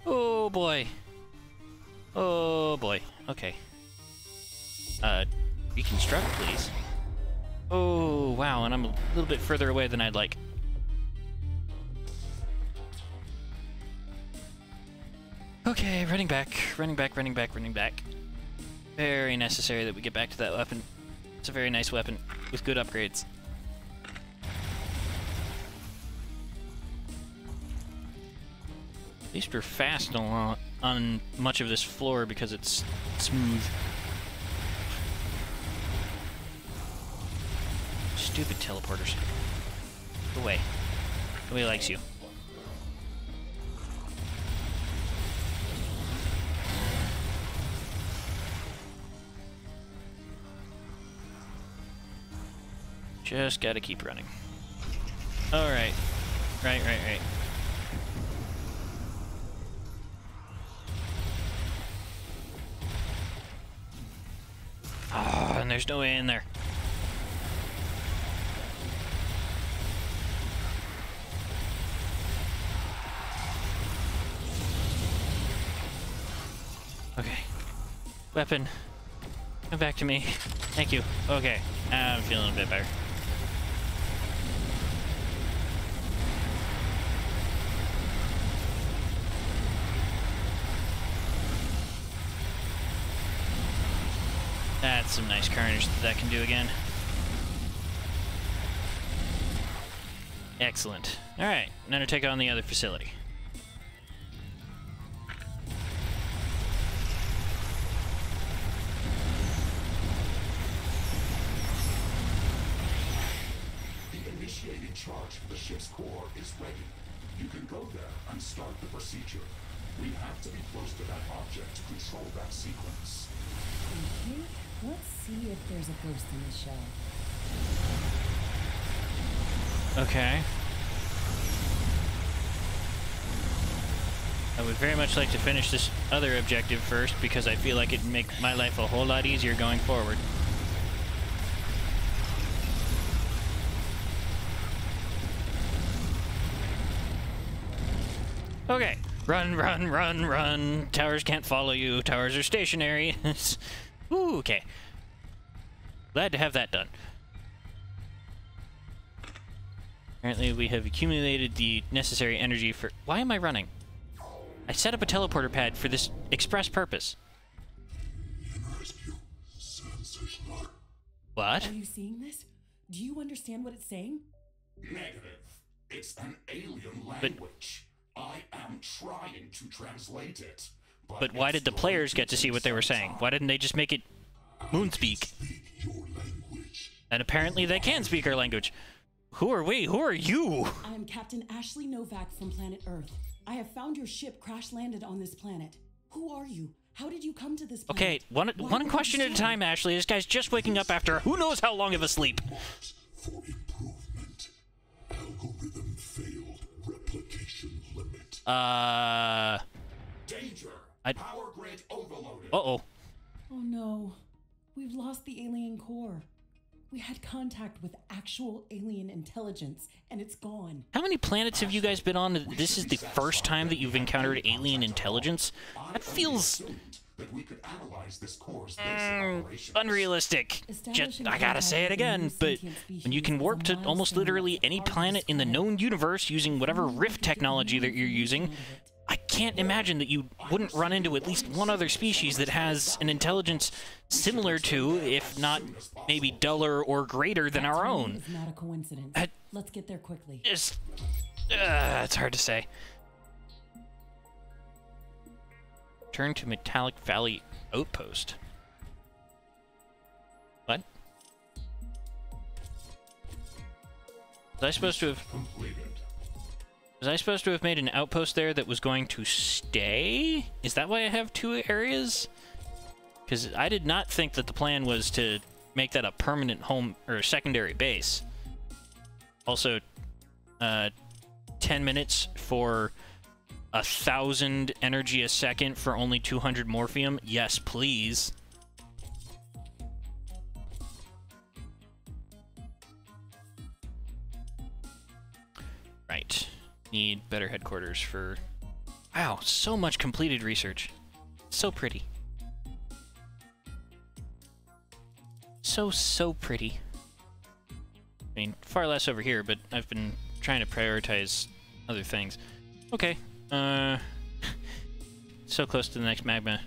Oh, boy. Oh, boy. Okay. Reconstruct, please. Oh, wow, and I'm a little bit further away than I'd like. Okay, running back. Very necessary that we get back to that weapon. It's a very nice weapon with good upgrades. At least we're fast on much of this floor because it's smooth. Stupid teleporters. Go away. Nobody likes you. Just gotta keep running. Alright. Right. Oh, and there's no way in there. Okay. Weapon. Come back to me. Thank you. Okay. I'm feeling a bit better. That's some nice carnage that can do again. Excellent. Alright, now to take on the other facility. The initiating charge for the ship's core is ready. You can go there and start the procedure. We have to be close to that object to control that sequence. Okay, let's see if there's a ghost in the shell. Okay. I would very much like to finish this other objective first because I feel like it'd make my life a whole lot easier going forward. Okay. Run. Towers can't follow you. Towers are stationary. Ooh, okay. Glad to have that done. Apparently we have accumulated the necessary energy for... Why am I running? I set up a teleporter pad for this express purpose. What? Are you seeing this? Do you understand what it's saying? Negative. It's an alien language. I am trying to translate it. But why did the players get to see what they were saying? Why didn't they just make it Moonspeak? And apparently they can speak our language. Who are we? Who are you? I am Captain Ashley Novak from planet Earth. I have found your ship crash-landed on this planet. Who are you? How did you come to this planet? Okay, one question at a time, Ashley. This guy's just waking up after who knows how long of a sleep. For improvement. Algorithm failed. Replication limit. Danger. Power grid overloaded. Uh-oh. Oh no. We've lost the alien core. We had contact with actual alien intelligence, and it's gone. How many planets have you guys been on? This is the first time that you've encountered alien intelligence? That feels... that we could analyze this core's basic unrealistic. Just, I gotta say it again, but when you can warp to almost literally any planet in the known universe using whatever rift technology that you're using, I can't imagine that you wouldn't run into at least one other species that has an intelligence similar to, if not maybe duller or greater than our own. It's not a coincidence. Let's get there quickly. It's hard to say. Turn to Metallic Valley Outpost. What? Was I supposed to have... Was I supposed to have made an outpost there that was going to stay? Is that why I have two areas? Because I did not think that the plan was to make that a permanent home or secondary base. Also, 10 minutes for 1,000 energy a second for only 200 morphium. Yes, please. Right. Need better headquarters for... Wow, so much completed research. So pretty. So pretty. I mean, far less over here, but I've been trying to prioritize other things. Okay. So close to the next magma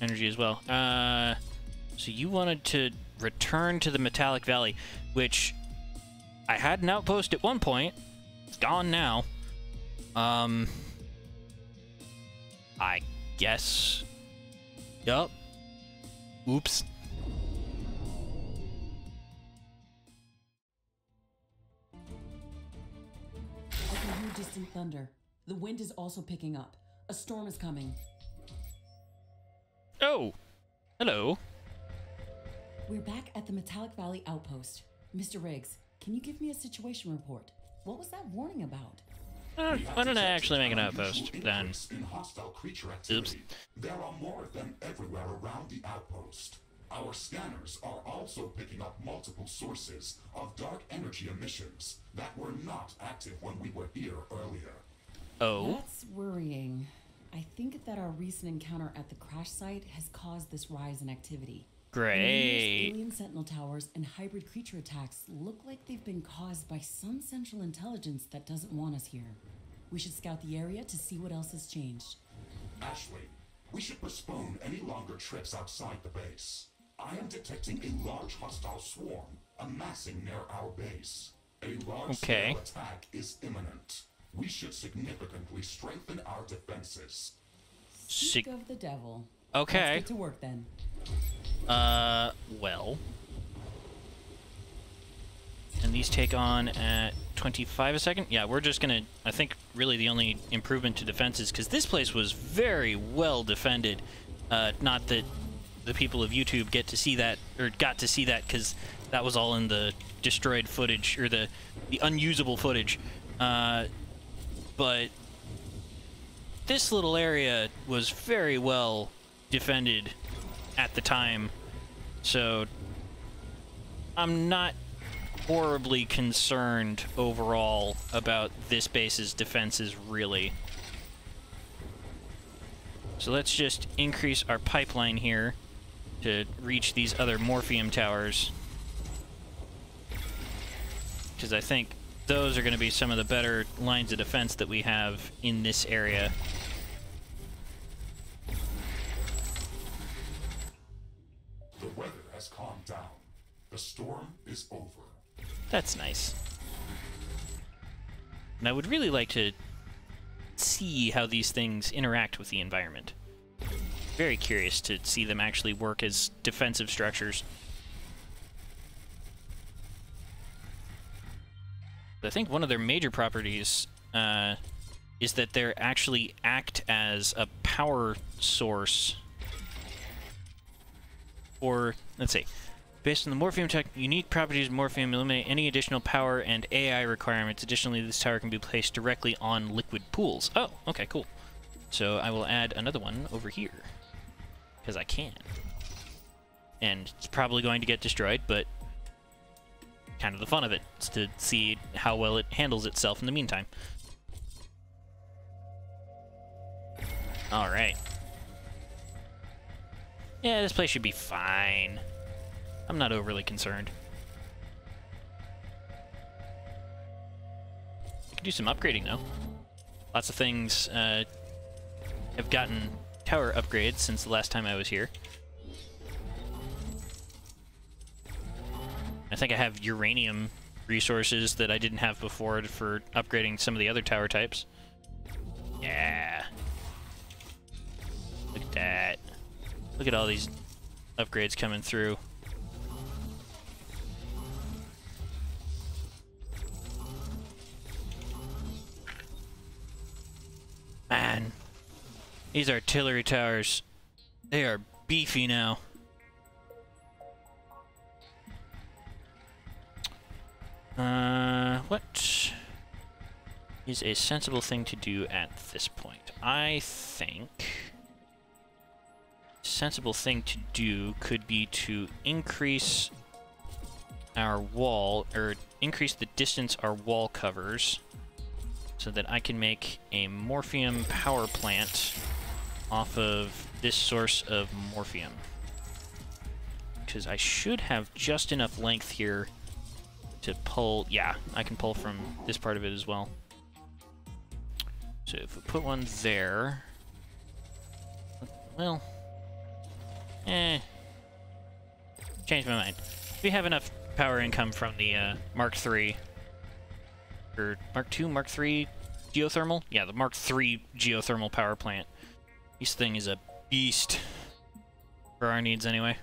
energy as well. So you wanted to return to the Metallic Valley, which I had an outpost at one point. It's gone now. I guess. Yup. Oops. I can hear distant thunder. The wind is also picking up. A storm is coming. Oh. Hello. We're back at the Metallic Valley outpost. Mr. Riggs, can you give me a situation report? What was that warning about? Why don't I actually make an outpost, then? In hostile creature activity. There are more of them everywhere around the outpost. Our scanners are also picking up multiple sources of dark energy emissions that were not active when we were here earlier. Oh? That's worrying. I think that our recent encounter at the crash site has caused this rise in activity. Great. Alien sentinel towers and hybrid creature attacks look like they've been caused by some central intelligence that doesn't want us here. We should scout the area to see what else has changed. Ashley, we should postpone any longer trips outside the base. I am detecting a large hostile swarm amassing near our base. A large-scale attack is imminent. We should significantly strengthen our defenses. Speak of the devil. Okay. Let's get to work then. Well. And these take on at 25 a second? Yeah, we're just gonna... I think really the only improvement to defense is because this place was very well defended. Not that the people of YouTube get to see that, or got to see that, because that was all in the destroyed footage, or the unusable footage. But this little area was very well defended at the time, so I'm not horribly concerned overall about this base's defenses, really. So let's just increase our pipeline here to reach these other Morphium towers, because I think those are going to be some of the better lines of defense that we have in this area. The weather has calmed down. The storm is over. That's nice. And I would really like to see how these things interact with the environment. Very curious to see them actually work as defensive structures. I think one of their major properties is that they actually act as a power source. Or, let's see, based on the Morphium tech, unique properties of Morphium eliminate any additional power and AI requirements. Additionally, this tower can be placed directly on liquid pools. Oh, okay, cool. So I will add another one over here, because I can. And it's probably going to get destroyed, but kind of the fun of it is to see how well it handles itself in the meantime. Alright. Yeah, this place should be fine. I'm not overly concerned. I can do some upgrading, though. Lots of things have gotten tower upgrades since the last time I was here. I think I have uranium resources that I didn't have before for upgrading some of the other tower types. Yeah. Look at that. Look at all these upgrades coming through. Man, these artillery towers, they are beefy now. What is a sensible thing to do at this point? I think a sensible thing to do could be to increase our wall, or increase the distance our wall covers, so that I can make a Morphium power plant off of this source of Morphium. Because I should have just enough length here to pull. Yeah, I can pull from this part of it as well. So if we put one there, well, change my mind. We have enough power income from the Mark III, or Mark II, Mark III geothermal? Yeah, the Mark III geothermal power plant. This thing is a beast, for our needs anyway.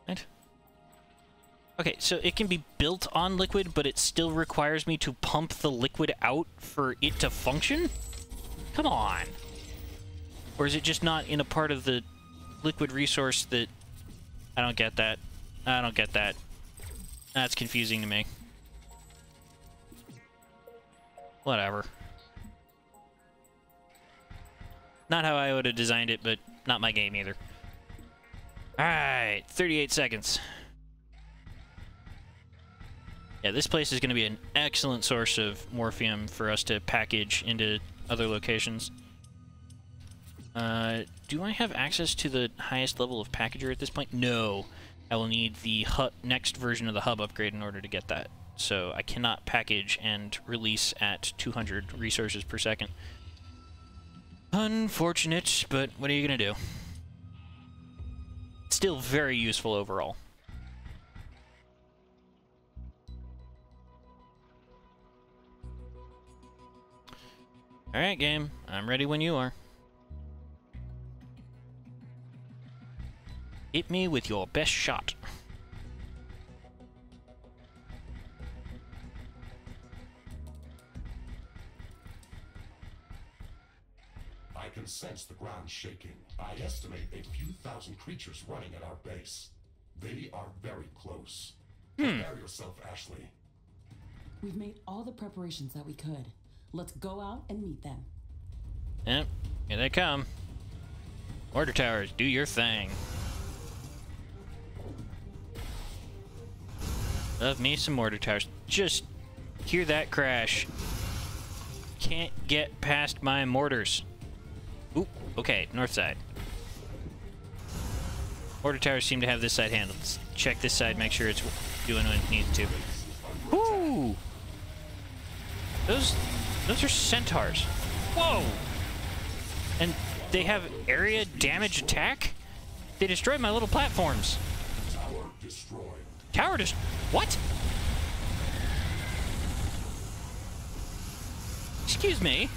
Right. Okay, so it can be built on liquid, but it still requires me to pump the liquid out for it to function? Come on! Or is it just not in a part of the liquid resource that... I don't get that. I don't get that. That's confusing to me. Whatever. Not how I would have designed it, but not my game either. Alright, 38 seconds. Yeah, this place is going to be an excellent source of Morphium for us to package into other locations. Do I have access to the highest level of packager at this point? No. I will need the next version of the hub upgrade in order to get that. So I cannot package and release at 200 resources per second. Unfortunate, but what are you going to do? Still very useful overall. Alright, game. I'm ready when you are. Hit me with your best shot. I can sense the ground shaking. I estimate a few thousand creatures running at our base. They are very close. Prepare yourself, Ashley. We've made all the preparations that we could. Let's go out and meet them. Yep, here they come. Mortar towers, do your thing. Love me some mortar towers. Just hear that crash. Can't get past my mortars. Oop, okay, north side. Mortar towers seem to have this side handled. Let's check this side, make sure it's doing what it needs to. Woo! Those are centaurs. Whoa! And they have area damage attack? They destroyed my little platforms. Tower destroyed. Tower what? Excuse me.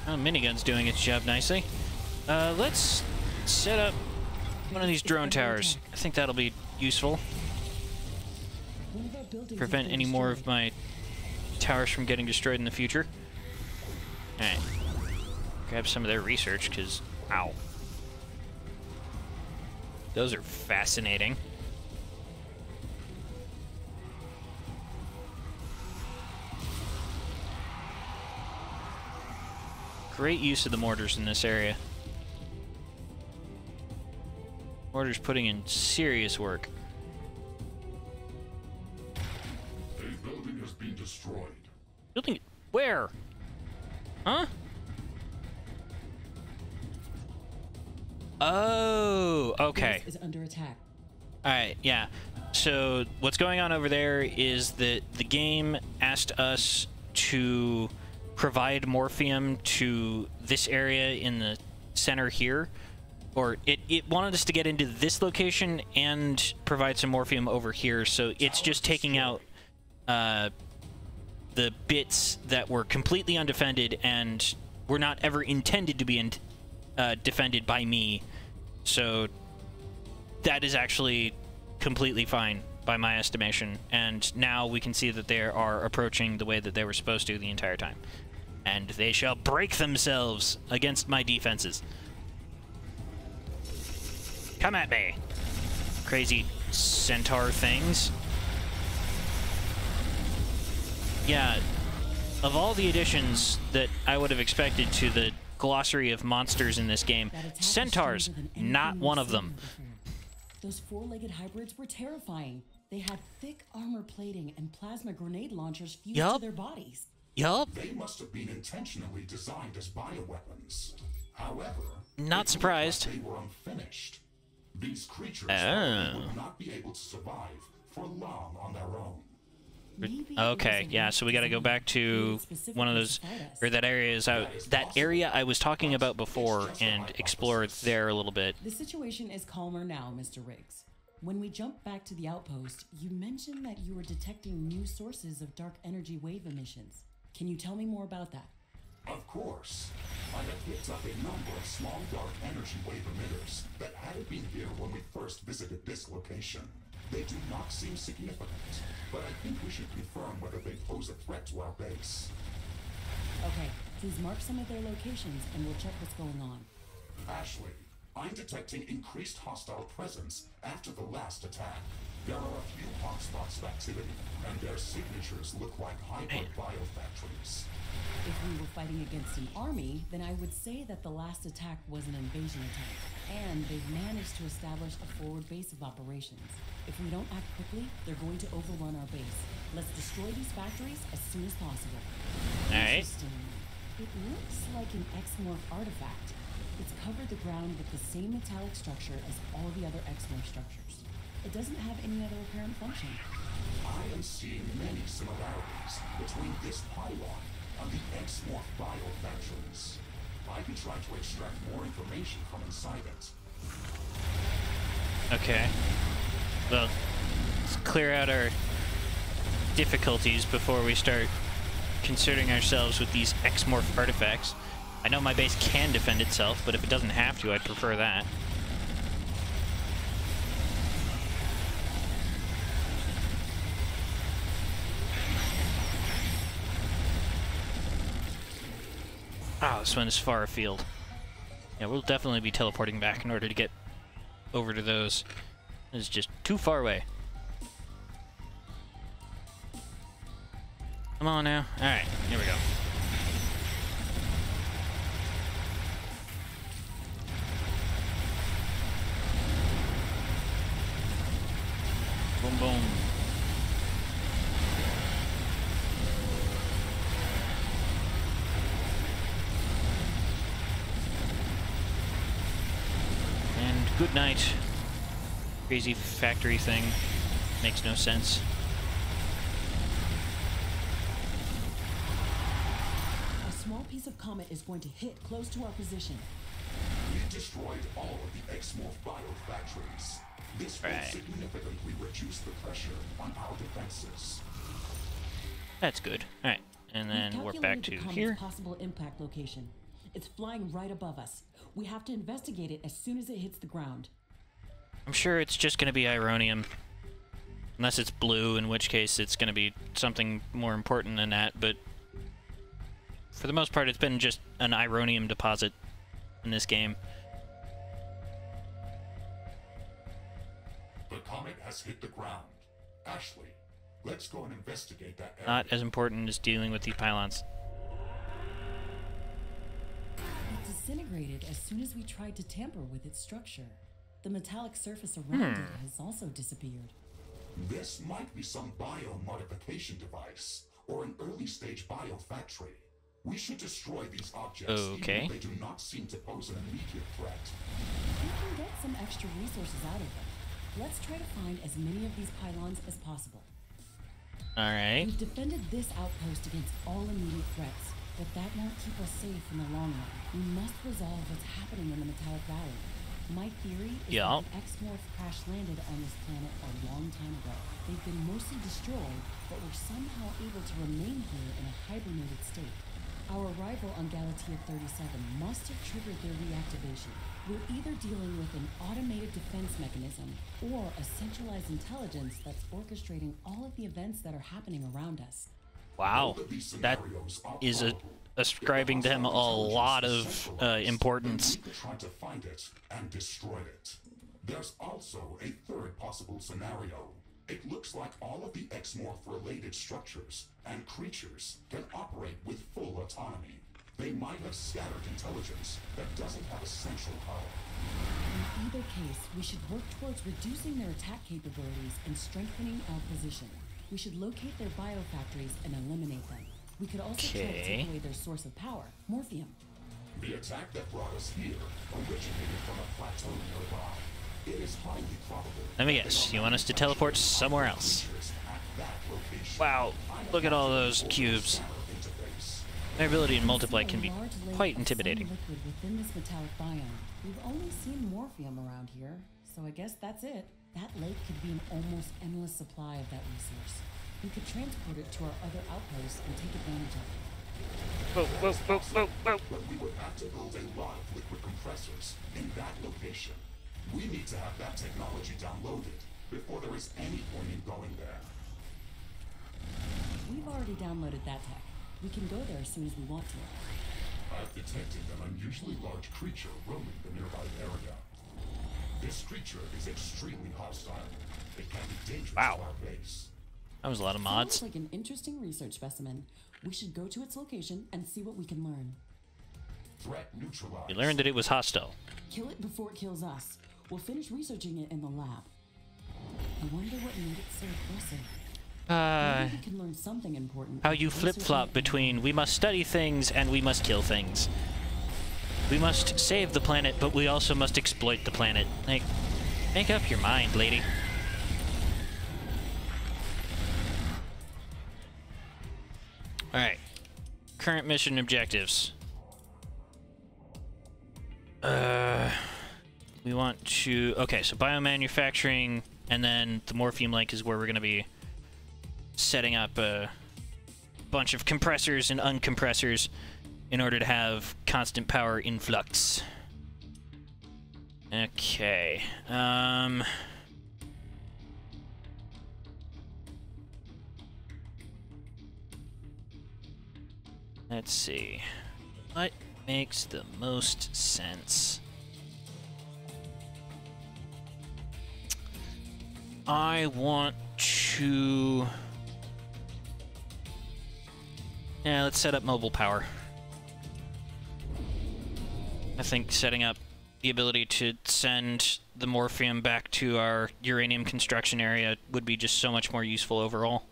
Oh, minigun's doing its job nicely. Let's set up one of these drone towers. I think that'll be useful. Prevent any more of my towers from getting destroyed in the future. Alright. Grab some of their research, because... Ow. Those are fascinating. Great use of the mortars in this area. Mortars putting in serious work. A building has been destroyed. Building... Where? Huh? Oh, okay. Base is under attack. Alright, yeah. So, what's going on over there is that the game asked us to provide morphium to this area in the center here. Or it wanted us to get into this location and provide some morphium over here, so it's just taking out the bits that were completely undefended and were not ever intended to be defended by me. So that is actually completely fine by my estimation, and now we can see that they are approaching the way that they were supposed to the entire time. And they shall break themselves against my defenses. Come at me, crazy centaur things. Yeah, of all the additions that I would have expected to the glossary of monsters in this game, centaurs, not one of them. Those four-legged hybrids were terrifying. They had thick armor plating and plasma grenade launchers fused to their bodies. Yup. They must have been intentionally designed as bioweapons. However, Not surprised. they were unfinished. These creatures would not be able to survive for long on their own. Okay, yeah, so we gotta go back to one of those, or that area I was talking about before and explore there a little bit. The situation is calmer now, Mr. Riggs. When we jump back to the outpost, you mentioned that you were detecting new sources of dark energy wave emissions. Can you tell me more about that? Of course. I have picked up a number of small dark energy wave emitters that hadn't been here when we first visited this location. They do not seem significant, but I think we should confirm whether they pose a threat to our base. Okay, please mark some of their locations and we'll check what's going on. Ashley, I'm detecting increased hostile presence after the last attack. There are a few hotspots of activity, and their signatures look like hybrid biofactories. If we were fighting against an army, then I would say that the last attack was an invasion attack, and they've managed to establish a forward base of operations. If we don't act quickly, they're going to overrun our base. Let's destroy these factories as soon as possible. Alright. Interesting. It looks like an Exmorph artifact. It's covered the ground with the same metallic structure as all the other Exmorph structures. It doesn't have any other apparent function. I am seeing many similarities between this pylon and the Exmorph biofactories. I can try to extract more information from inside it. Okay. Well, let's clear out our difficulties before we start concerning ourselves with these Exmorph artifacts. I know my base can defend itself, but if it doesn't have to, I'd prefer that. Oh, this one is far afield. Yeah, we'll definitely be teleporting back in order to get over to those. It's just too far away. Come on now. Alright, here we go. boom, boom. And good night. Crazy factory thing. Makes no sense. A small piece of comet is going to hit close to our position. We destroyed all of the Exmorph biofactories. This will significantly reduce the pressure on our defenses. That's good. Alright, and then we're back to here. Possible impact location. It's flying right above us. We have to investigate it as soon as it hits the ground. I'm sure it's just going to be Ironium. Unless it's blue, in which case it's going to be something more important than that, but for the most part it's been just an Ironium deposit in this game. The comet has hit the ground. Ashley, let's go and investigate that area. Not as important as dealing with these pylons. It disintegrated as soon as we tried to tamper with its structure. The metallic surface around it has also disappeared. This might be some biomodification device or an early-stage biofactory. We should destroy these objects even though they do not seem to pose an immediate threat. We can get some extra resources out of them. Let's try to find as many of these pylons as possible. Alright. We've defended this outpost against all immediate threats, but that won't keep us safe in the long run. We must resolve what's happening in the Metallic Valley. My theory is that the Exmorph crash landed on this planet a long time ago. They've been mostly destroyed, but were somehow able to remain here in a hibernated state. Our arrival on Galatea 37 must have triggered their reactivation. We're either dealing with an automated defense mechanism or a centralized intelligence that's orchestrating all of the events that are happening around us. Wow, that is ascribing them a lot of importance. We try to find it and destroy it. There's also a third possible scenario. It looks like all of the Exmorph-related structures and creatures can operate with full autonomy. They might have scattered intelligence that doesn't have a central power. In either case, we should work towards reducing their attack capabilities and strengthening our position. We should locate their biofactories and eliminate them. We could also try to take away their source of power, Morphium. The attack that brought us here originated from a plateau nearby. It is highly probable. Let me guess, you want us to teleport somewhere else? Wow, look at all those cubes. Their ability to multiply can be quite intimidating. Liquid within this metallic biome. We've only seen Morphium around here, so I guess that's it. That lake could be an almost endless supply of that resource. We could transport it to our other outposts and take advantage of it. Whoa, whoa, whoa, whoa, whoa. But we would have to build a lot of liquid compressors in that location. We need to have that technology downloaded before there is any point in going there. We've already downloaded that tech. We can go there as soon as we want to. I've detected an unusually large creature roaming the nearby area. This creature is extremely hostile. It can be dangerous to our base. That was a lot of mods. Sounds like an interesting research specimen. We should go to its location and see what we can learn. Threat neutralized. You learned that it was hostile. Kill it before it kills us. We'll finish researching it in the lab. I wonder what made it so aggressive. Maybe we can learn something important. How you flip-flop between we must study things and we must kill things. We must save the planet, but we also must exploit the planet. Like, make up your mind, lady. Alright. Current mission objectives. We want to... Okay, so biomanufacturing, and then the Morphium Lake is where we're going to be setting up a bunch of compressors and uncompressors in order to have constant power influx. Okay. Let's see. What makes the most sense? I want to... Yeah, let's set up mobile power. I think setting up the ability to send the Morphium back to our uranium construction area would be just so much more useful overall.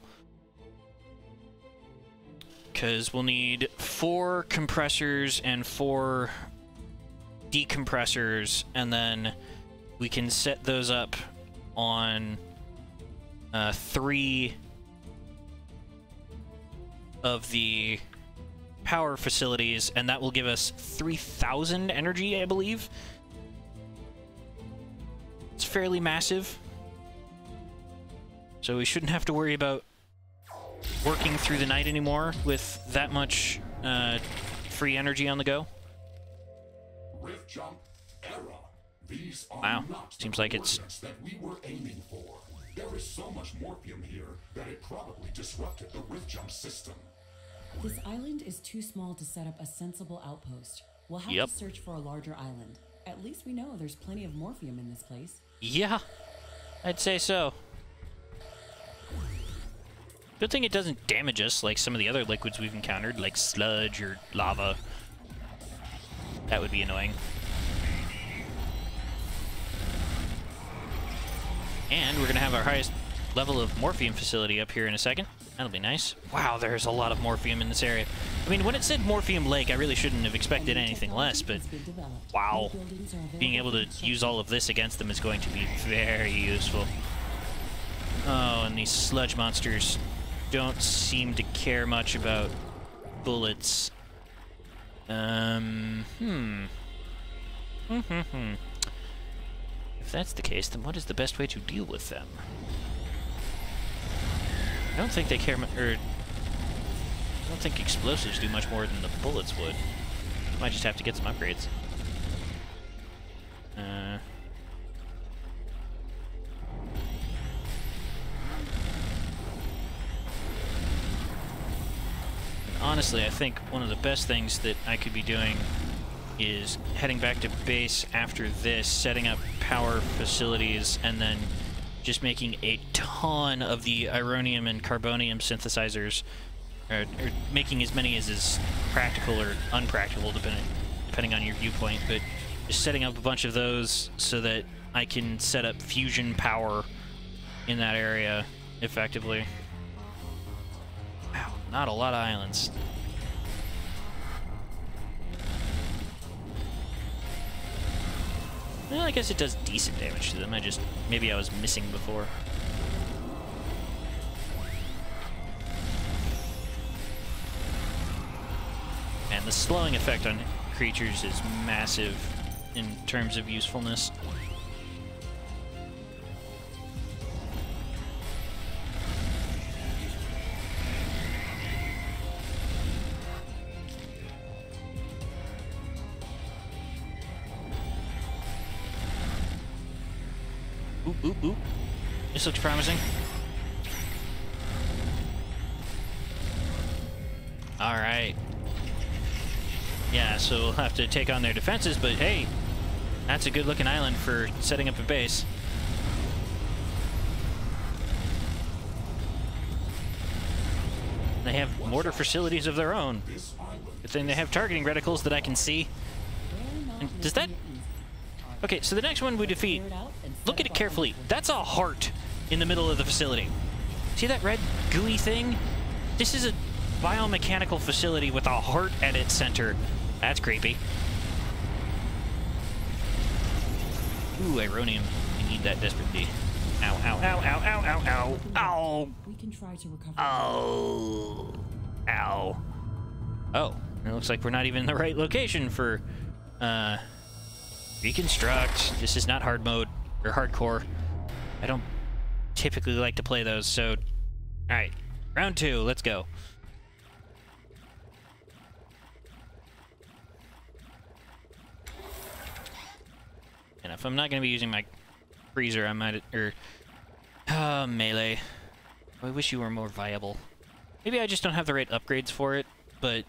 Because we'll need 4 compressors and 4 decompressors, and then we can set those up on 3 of the power facilities, and that will give us 3,000 energy, I believe. It's fairly massive. So we shouldn't have to worry about working through the night anymore with that much free energy on the go. Rift jump era. These are Wow. not Seems the like it's... coordinates that we were aiming for. There is so much morphium here that it probably disrupted the rift jump system. This island is too small to set up a sensible outpost. We'll have Yep. to search for a larger island. At least we know there's plenty of morphium in this place. Yeah, I'd say so. Good thing it doesn't damage us like some of the other liquids we've encountered, like sludge or lava. That would be annoying. And we're going to have our highest level of morphium facility up here in a second. That'll be nice. Wow, there's a lot of morphium in this area. I mean, when it said Morphium Lake, I really shouldn't have expected anything less, but wow. Being able to use all of this against them is going to be very useful. Oh, and these sludge monsters don't seem to care much about bullets. If that's the case, then what is the best way to deal with them? I don't think they care I don't think explosives do much more than the bullets would. Might just have to get some upgrades. Honestly, I think one of the best things that I could be doing is heading back to base after this, setting up power facilities, and then just making a ton of the ironium and carbonium synthesizers, or making as many as is practical or unpractical, depending on your viewpoint, but just setting up a bunch of those so that I can set up fusion power in that area effectively. Wow, not a lot of islands. Well, I guess it does decent damage to them. Maybe I was missing before. And the slowing effect on creatures is massive in terms of usefulness. Oop, oop, oop. This looks promising. Alright. Yeah, so we'll have to take on their defenses, but hey, that's a good looking island for setting up a base. They have mortar facilities of their own. Good thing they have targeting reticles that I can see. And does that... Okay, so the next one we defeat, look at it carefully. That's a heart in the middle of the facility. See that red gooey thing? This is a biomechanical facility with a heart at its center. That's creepy. Ooh, ironium. We need that desperately. Ow, ow, ow, ow, ow, ow, ow, ow. We can try to recover. Oh. Ow. Oh, it looks like we're not even in the right location for, reconstruct. This is not hard mode, or hardcore. I don't typically like to play those, so... Alright, round 2, let's go. And if I'm not going to be using my freezer, I might... melee. I wish you were more viable. Maybe I just don't have the right upgrades for it, but...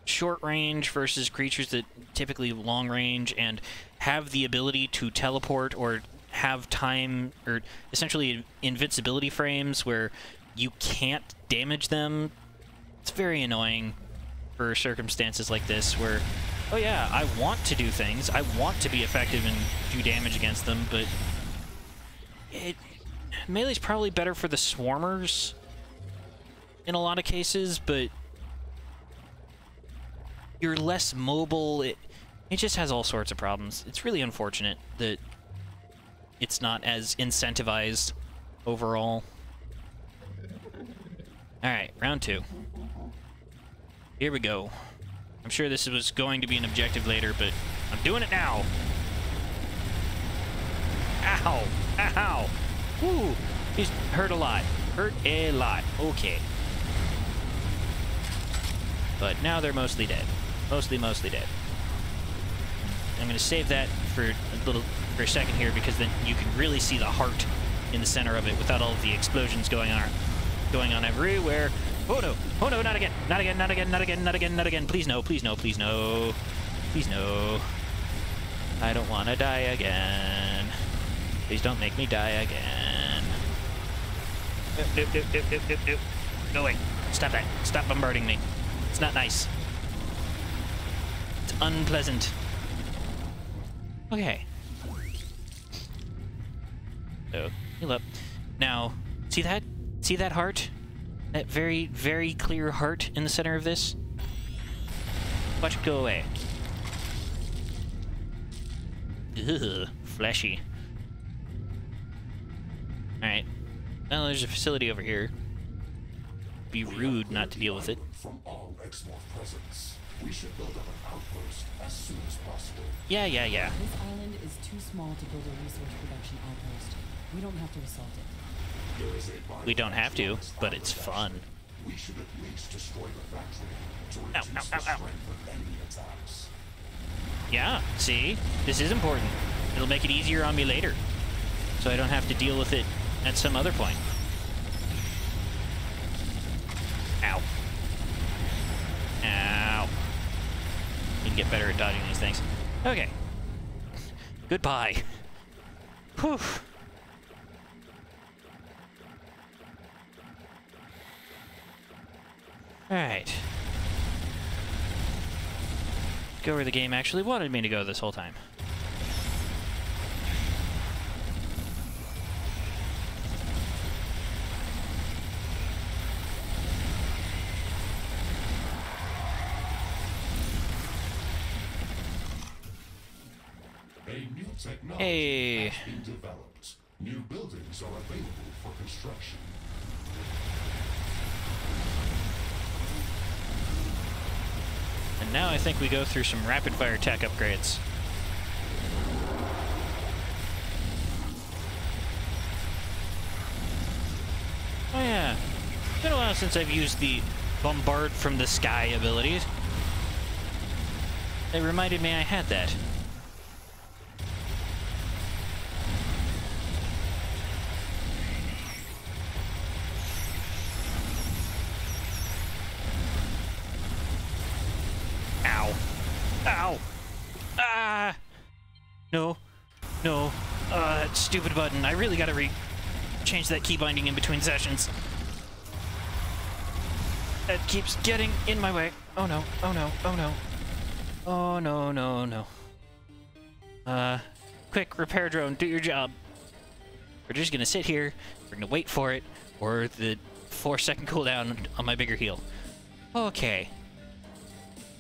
Short range versus creatures that typically long range and have the ability to teleport or have time, or essentially invincibility frames where you can't damage them. It's very annoying for circumstances like this where Oh yeah, I want to do things. I want to be effective and do damage against them, but melee's probably better for the swarmers in a lot of cases, but you're less mobile. It just has all sorts of problems. It's really unfortunate that it's not as incentivized overall. Alright, round 2. Here we go. I'm sure this was going to be an objective later, but I'm doing it now. Ow! Ow! Woo! He's hurt a lot. Hurt a lot. Okay. But now they're mostly dead. Mostly dead. I'm gonna save that for a second here, because then you can really see the heart in the center of it without all of the explosions going on everywhere. Oh no! Oh no! Not again! Not again! Not again! Not again! Not again! Not again! Please no! Please no! Please no! Please no! I don't want to die again. Please don't make me die again. Nope! Nope! Nope! Nope! Nope! Nope! No way! Stop that! Stop bombarding me! It's not nice. It's unpleasant. Okay. So, heal up. Now, see that? See that heart? That very, very clear heart in the center of this? Watch it go away. Ugh, fleshy. Alright. Well, there's a facility over here. Be rude not to deal with it. From all Exmorph presence, we should build up an outpost as soon as possible. Yeah. This island is too small to build a resource production outpost. We don't have to assault it. We don't have to, but it's fun. We should at least destroy the factory to reduce the strength of enemy attacks. Yeah, see? This is important. It'll make it easier on me later, so I don't have to deal with it at some other point. Ow. Ow. You can get better at dodging these things. Okay. Goodbye. Whew. Alright. Go where the game actually wanted me to go this whole time. A new technology has been developed. New buildings are available for construction. And now I think we go through some rapid-fire tech upgrades. Oh yeah, it's been a while since I've used the bombard from the sky abilities. It reminded me I had that. Ow! Ah! No. No. That stupid button. I really gotta change that key binding in between sessions. That keeps getting in my way. Oh no. Oh no. Oh no. Oh no, no, no. Quick, repair drone, do your job. We're just gonna sit here, we're gonna wait for it, or the 4-second cooldown on my bigger heal. Okay.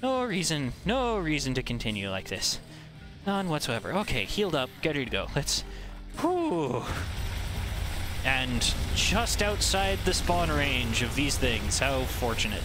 No reason to continue like this. None whatsoever. Okay, healed up, get ready to go. Let's... Whew. And just outside the spawn range of these things. How fortunate.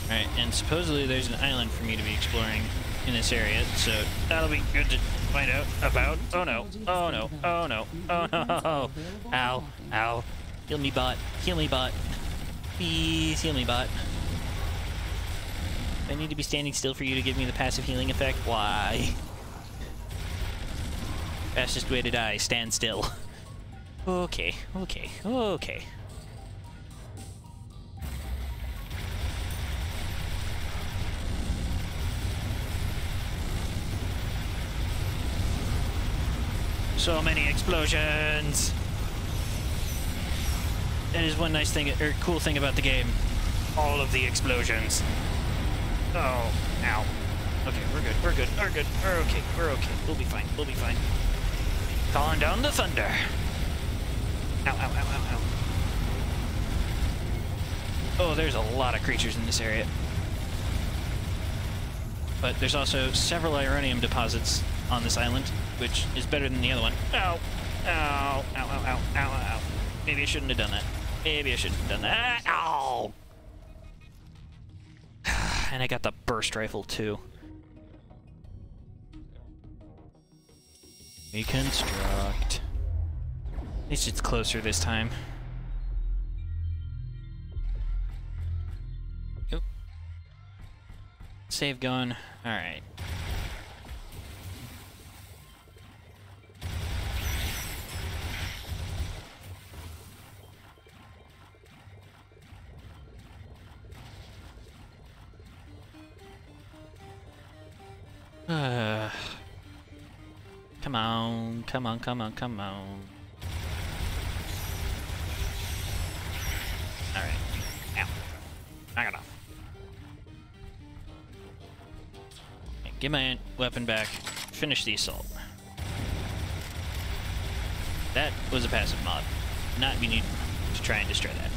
Alright, and supposedly there's an island for me to be exploring in this area, so that'll be good to find out about. Oh no, oh no, oh no, oh no. Ow, ow. Heal me, bot. Heal me, bot. Please heal me, bot. I need to be standing still for you to give me the passive healing effect? Why? Fastest way to die, stand still. Okay, okay, okay. So many explosions! That is one nice thing, or cool thing about the game. All of the explosions. Oh, ow. Okay, we're good, we're good, we're good, we're okay, we're okay. We'll be fine, we'll be fine. Calling down the thunder. Ow, ow, ow, ow, ow. Oh, there's a lot of creatures in this area. But there's also several Ironium deposits on this island, which is better than the other one. Ow! Ow! Ow, ow, ow, ow, ow. Maybe I shouldn't have done that. Maybe I shouldn't have done that. Ow! And I got the burst rifle, too. Reconstruct. At least it's closer this time. Oop. Save going. Alright. Come on, come on, come on, come on. Alright. Ow. Knock it off. Okay, get my weapon back. Finish the assault. That was a passive mod. Not we need to try and destroy that.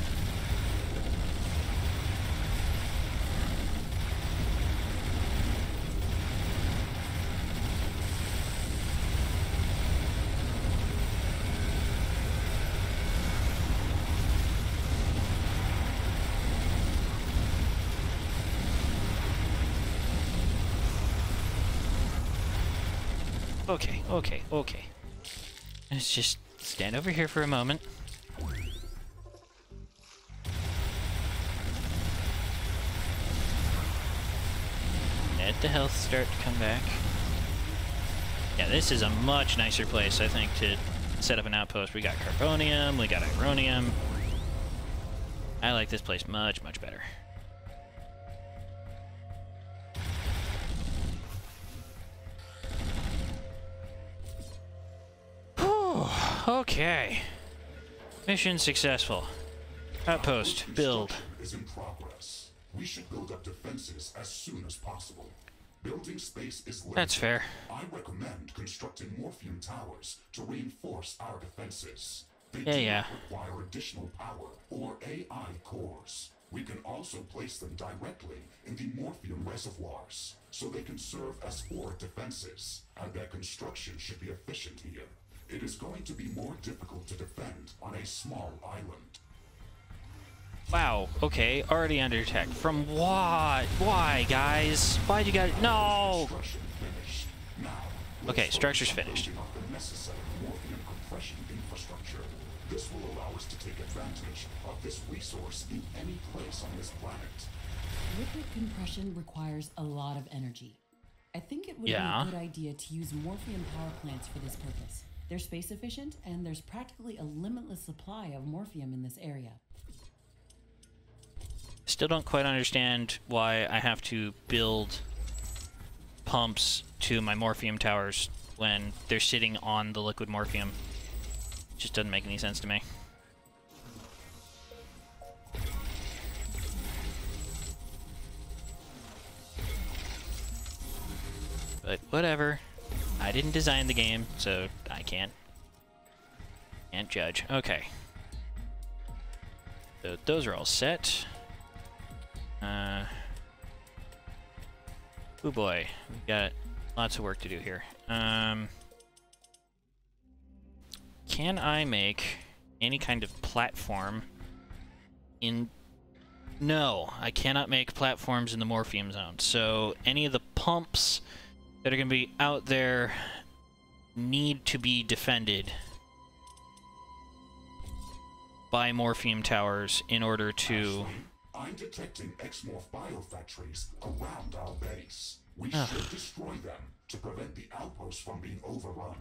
Okay, okay, okay. Let's just stand over here for a moment. Let the health start to come back. Yeah, this is a much nicer place, I think, to set up an outpost. We got carbonium, we got ironium. I like this place much, much better. Okay. Mission successful. Outpost, build. Is in progress. We should build up defenses as soon as possible. Building space is limited. That's fair. I recommend constructing Morphium towers to reinforce our defenses. They Yeah, do yeah. not require additional power or AI cores. We can also place them directly in the Morphium reservoirs, so they can serve as forward defenses, and their construction should be efficient here. It is going to be more difficult to defend on a small island. Wow, okay, already under attack. From what? Why, guys? Why'd you guys... No! Construction finished. Now, Okay, let's structure's focus on finished. building up the necessary Morphium compression infrastructure. This will allow us to take advantage of this resource in any place on this planet. Liquid compression requires a lot of energy. I think it would be Yeah. a good idea to use Morphium power plants for this purpose. They're space efficient, and there's practically a limitless supply of Morphium in this area. Still don't quite understand why I have to build pumps to my Morphium towers when they're sitting on the liquid Morphium. Just doesn't make any sense to me. But whatever. I didn't design the game, so I can't judge. Okay. So those are all set. Oh boy, we've got lots of work to do here. Can I make any kind of platform in... No, I cannot make platforms in the Morphium zone. So any of the pumps that are going to be out there need to be defended by Morphium towers in order to... I'm detecting Exmorph biofactories around our base. We should destroy them to prevent the outpost from being overrun.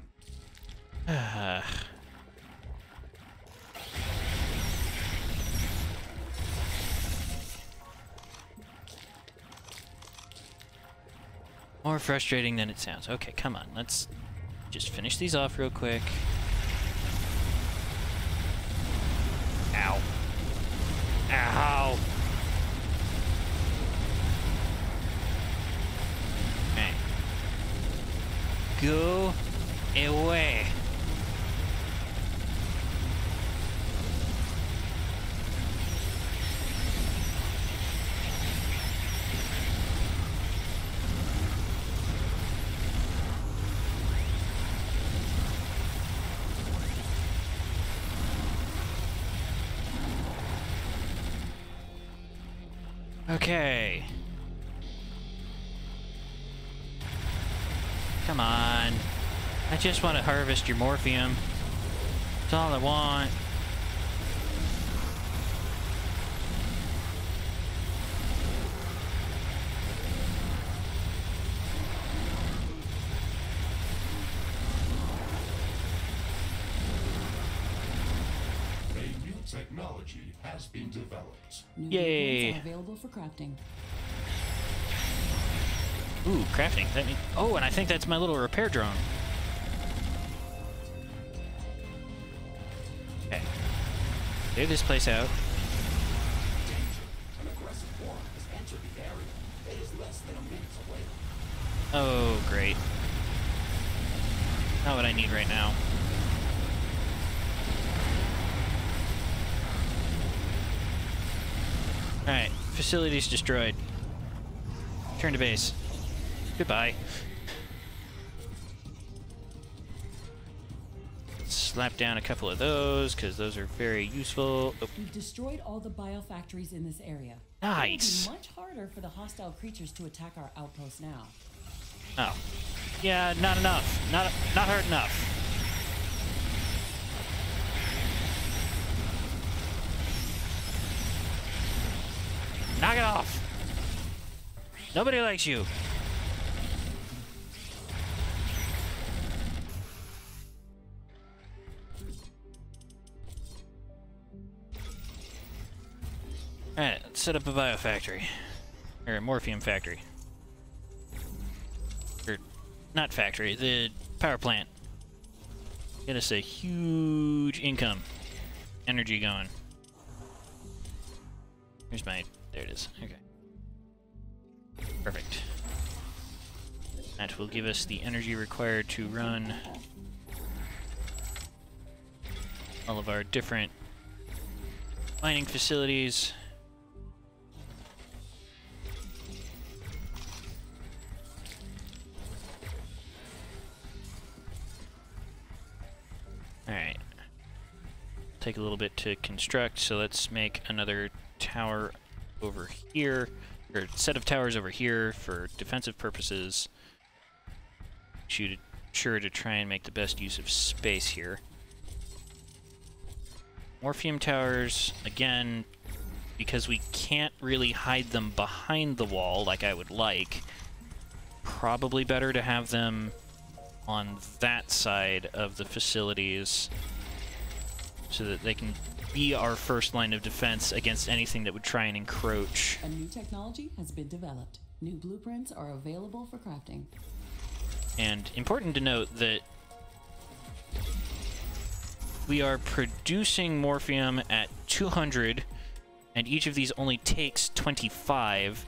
More frustrating than it sounds. Okay, come on. Let's just finish these off real quick. Ow. Ow. Okay. Go away. Okay. Come on. I just want to harvest your morphium. That's all I want. A new technology has been developed. New Yay. blueprints are available for crafting. Ooh, crafting. That means. Oh, and I think that's my little repair drone. Okay. Clear this place out. An aggressive swarm has entered the area. It is less than a minute away. Oh, great. Not what I need right now. Alright, facilities destroyed. Turn to base. Goodbye. Slap down a couple of those, because those are very useful. Oh, We've destroyed all the biofactories in this area. nice! It'll be much harder for the hostile creatures to attack our outpost now. Oh. Yeah, not enough. Not hard enough. Knock it off! Nobody likes you. Alright, let's set up a biofactory. Or a morphium factory. Or, not factory, the power plant. Get us a huge income. Energy going. Here's my... There it is. Okay. Perfect. That will give us the energy required to run all of our different mining facilities. Alright. Take a little bit to construct, so let's make another tower over here, or set of towers over here for defensive purposes. Sure to try and make the best use of space here. Morphium towers, again, because we can't really hide them behind the wall like I would like, probably better to have them on that side of the facilities so that they can be our first line of defense against anything that would try and encroach. A new technology has been developed. New blueprints are available for crafting. And important to note that we are producing morphium at 200, and each of these only takes 25,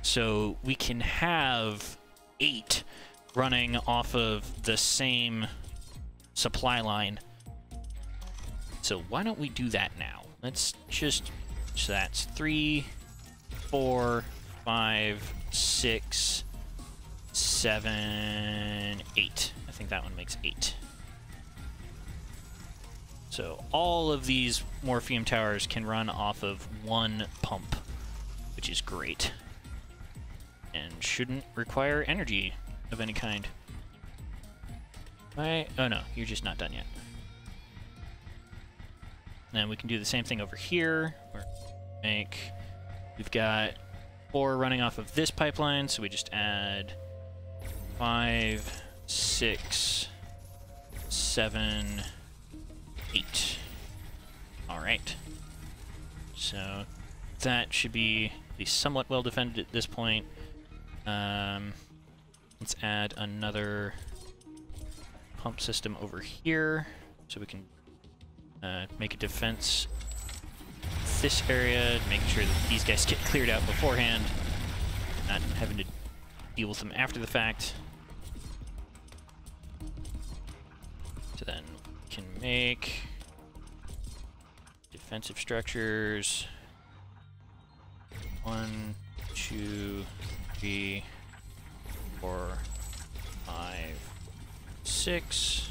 so we can have 8 running off of the same supply line. So why don't we do that now? Let's just... So that's 3, 4, 5, 6, 7, 8. I think that one makes 8. So all of these morphium towers can run off of one pump, which is great. And shouldn't require energy of any kind. Oh no, you're just not done yet. Then we can do the same thing over here. We've got 4 running off of this pipeline, so we just add 5, 6, 7, 8. Alright. So that should be at least somewhat well defended at this point. Let's add another pump system over here so we can make a defense this area, making sure that these guys get cleared out beforehand, not having to deal with them after the fact. So then we can make defensive structures. 1, 2, 3, 4, 5, 6,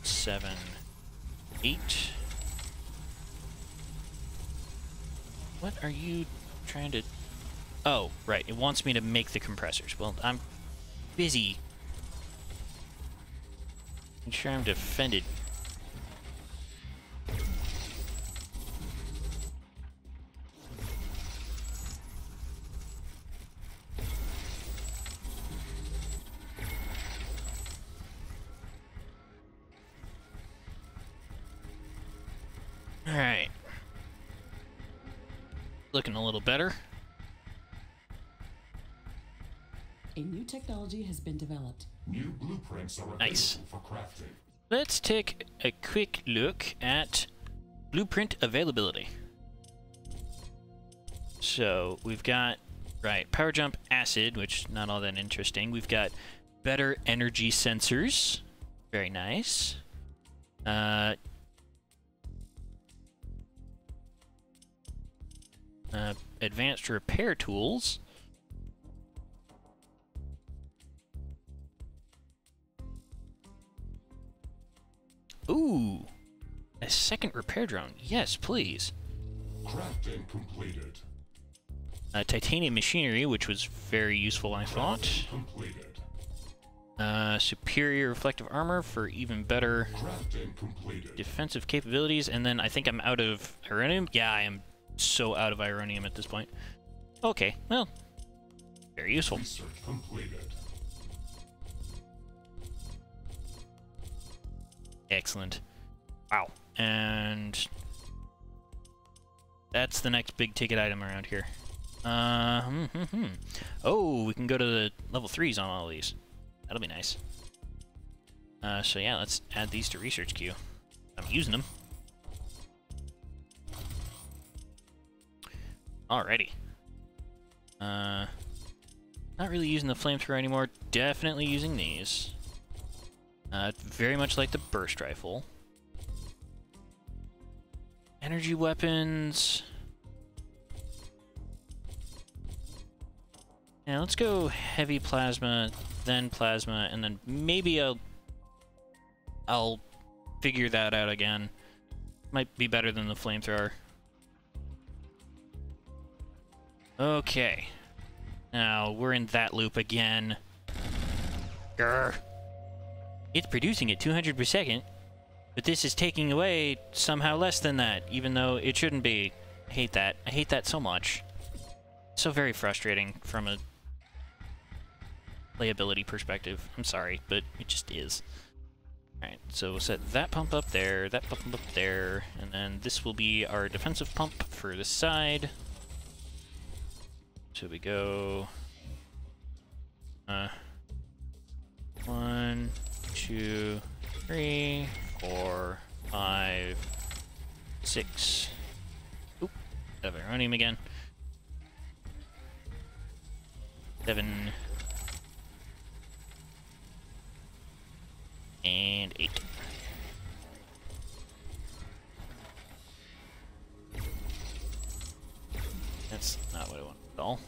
7, 8. What are you trying to... Oh, right. It wants me to make the compressors. Well, I'm busy. I'm sure I'm defended. Alright. Looking a little better. A new technology has been developed. New blueprints are available Nice. for crafting. Let's take a quick look at blueprint availability. So we've got, right, power jump acid, which not all that interesting. We've got better energy sensors. Very nice. Advanced repair tools. Ooh, a second repair drone. Yes, please. Crafting completed. Titanium machinery, which was very useful, I thought. Completed. Superior reflective armor for even better Crafting completed. defensive capabilities. And then I think I'm out of Ironium. Yeah, I am so out of Ironium at this point. Okay, well, very useful. Research completed. Excellent. Wow. And that's the next big ticket item around here. Oh, we can go to the level 3s on all of these. That'll be nice. So yeah, let's add these to research queue. I'm using them. Alrighty. Not really using the flamethrower anymore. Definitely using these. Very much like the burst rifle. Energy weapons. Yeah, let's go heavy plasma, then plasma, and then maybe I'll figure that out again. Might be better than the flamethrower. Okay. Now, we're in that loop again. Grr. It's producing at 200 per second, but this is taking away somehow less than that, even though it shouldn't be. I hate that. I hate that so much. So very frustrating from a playability perspective. I'm sorry, but it just is. Alright, so we'll set that pump up there, that pump up there, and then this will be our defensive pump for the side. So we go 1, 2, 3, 4, 5, 6. Oop, have Ironium again. 7 and 8. That's not what I want at all.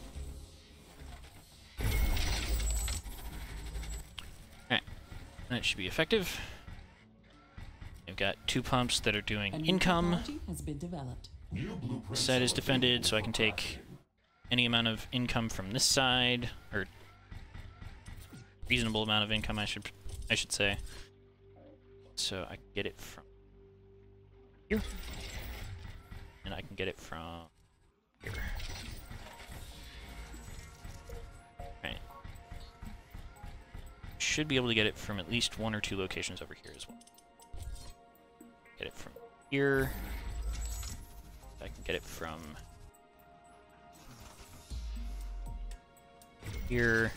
Alright, that should be effective. I've got 2 pumps that are doing income. Technology has been developed. New blueprints Side is are defended, so I available can for take crafting. any amount of income from this side, or reasonable amount of income, I should say. So I can get it from here, and I can get it from here. Right. should be able to get it from at least 1 or 2 locations over here as well. Get it from here. I can get it from here.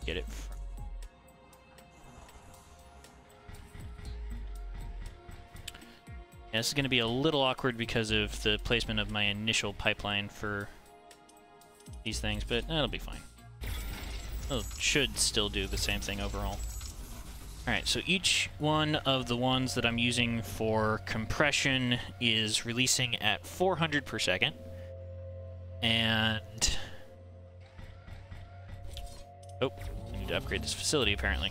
Get it from... Yeah, this is going to be a little awkward because of the placement of my initial pipeline for these things, but that'll be fine. It should still do the same thing overall. Alright, so each one of the ones that I'm using for compression is releasing at 400 per second. And... oh, I need to upgrade this facility apparently.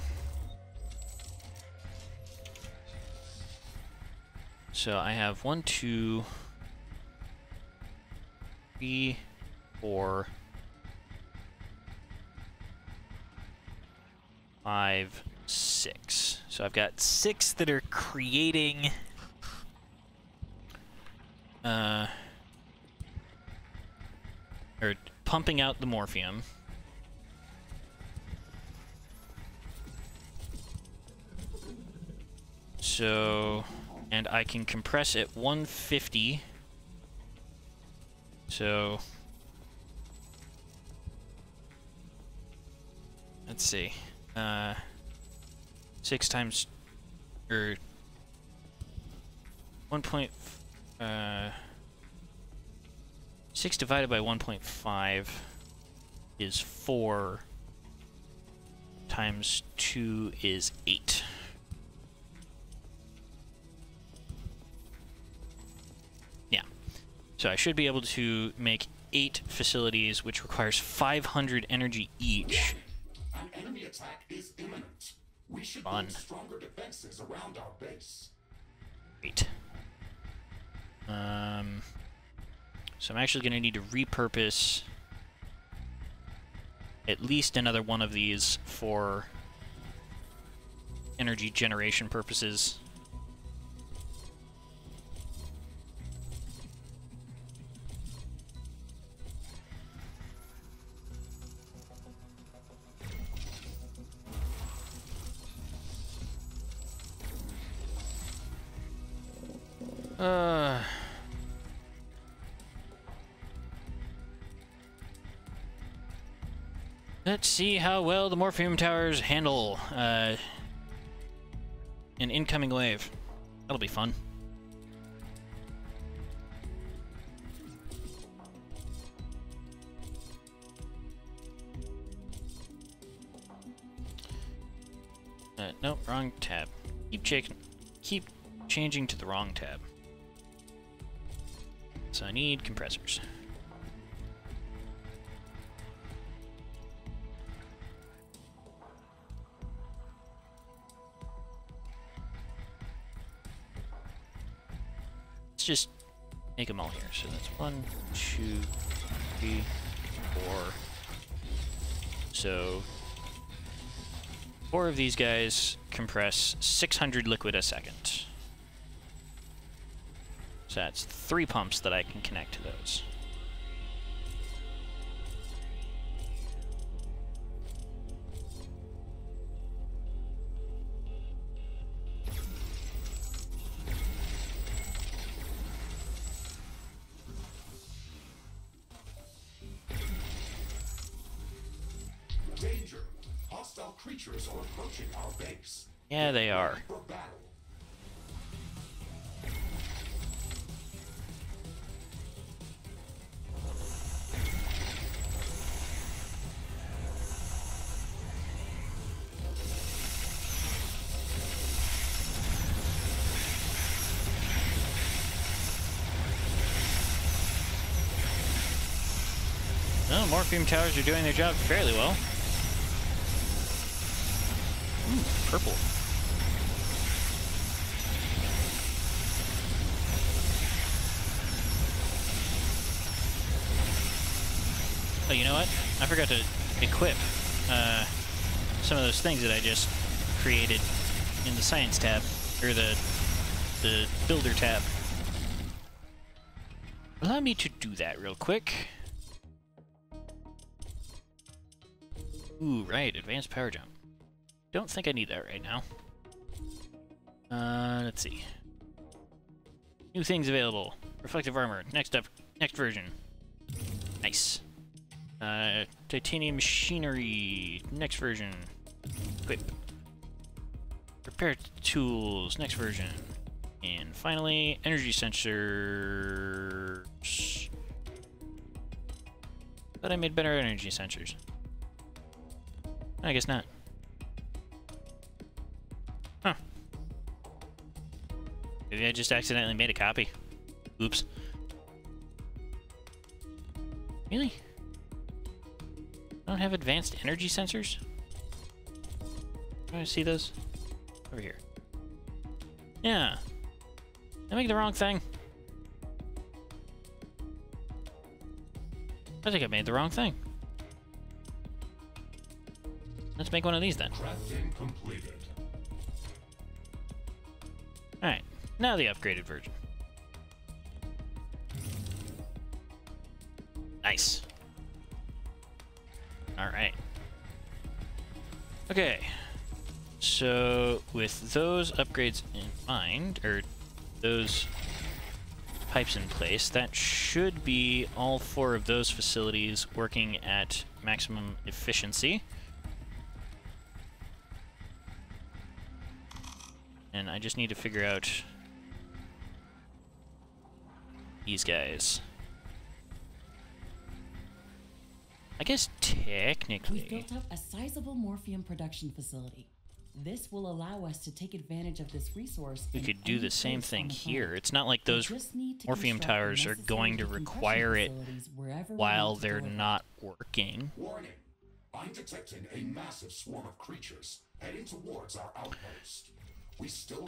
So I have 1, 2, 3, 4, 5, 6. So I've got 6 that are creating or pumping out the morphium. So, and I can compress at 150. So let's see. 6 times, or 6 divided by 1.5 is 4, times 2 is 8. Yeah, so I should be able to make 8 facilities, which requires 500 energy each. An enemy attack is imminent. We should build stronger defenses around our base. Great. So I'm actually going to need to repurpose at least another one of these for energy generation purposes. Let's see how well the Morphium Towers handle an incoming wave. That'll be fun. Nope, wrong tab. Keep changing to the wrong tab. So I need compressors. Let's just make them all here. So that's 1, 2, 3, 4. So 4 of these guys compress 600 liquid a second. So that's 3 pumps that I can connect to those. Danger! Hostile creatures are approaching our base. Yeah, they are. For battle. Well, Morphium Towers are doing their job fairly well. Ooh, purple. Oh, you know what? I forgot to equip some of those things that I just created in the Science tab, or the Builder tab. Allow me to do that real quick. Ooh, right, advanced power jump. don't think I need that right now. Let's see. New things available. Reflective armor. Next version. Nice. Titanium machinery. Next version. Equip. Repair tools. Next version. And finally, energy sensors. Thought I made better energy sensors. I guess not. Huh. Maybe I just accidentally made a copy. Oops. Really? I don't have advanced energy sensors? Do I see those? Over here. Yeah. I make the wrong thing. I think I made the wrong thing. Let's make one of these then. Crafting completed. Alright, now the upgraded version. Nice. Alright. Okay. So, with those upgrades in mind, or those pipes in place, that should be all 4 of those facilities working at maximum efficiency. And I just need to figure out these guys. I guess technically... We've built up a sizable morphium production facility. This will allow us to take advantage of this resource. We could do any the same place thing on the here. planet. It's not like We those just need to morphium construct towers are necessary going to decompression require it facilities wherever we while need to they're deliver. not working. Warning. I'm detecting a massive swarm of creatures heading towards our outpost. We still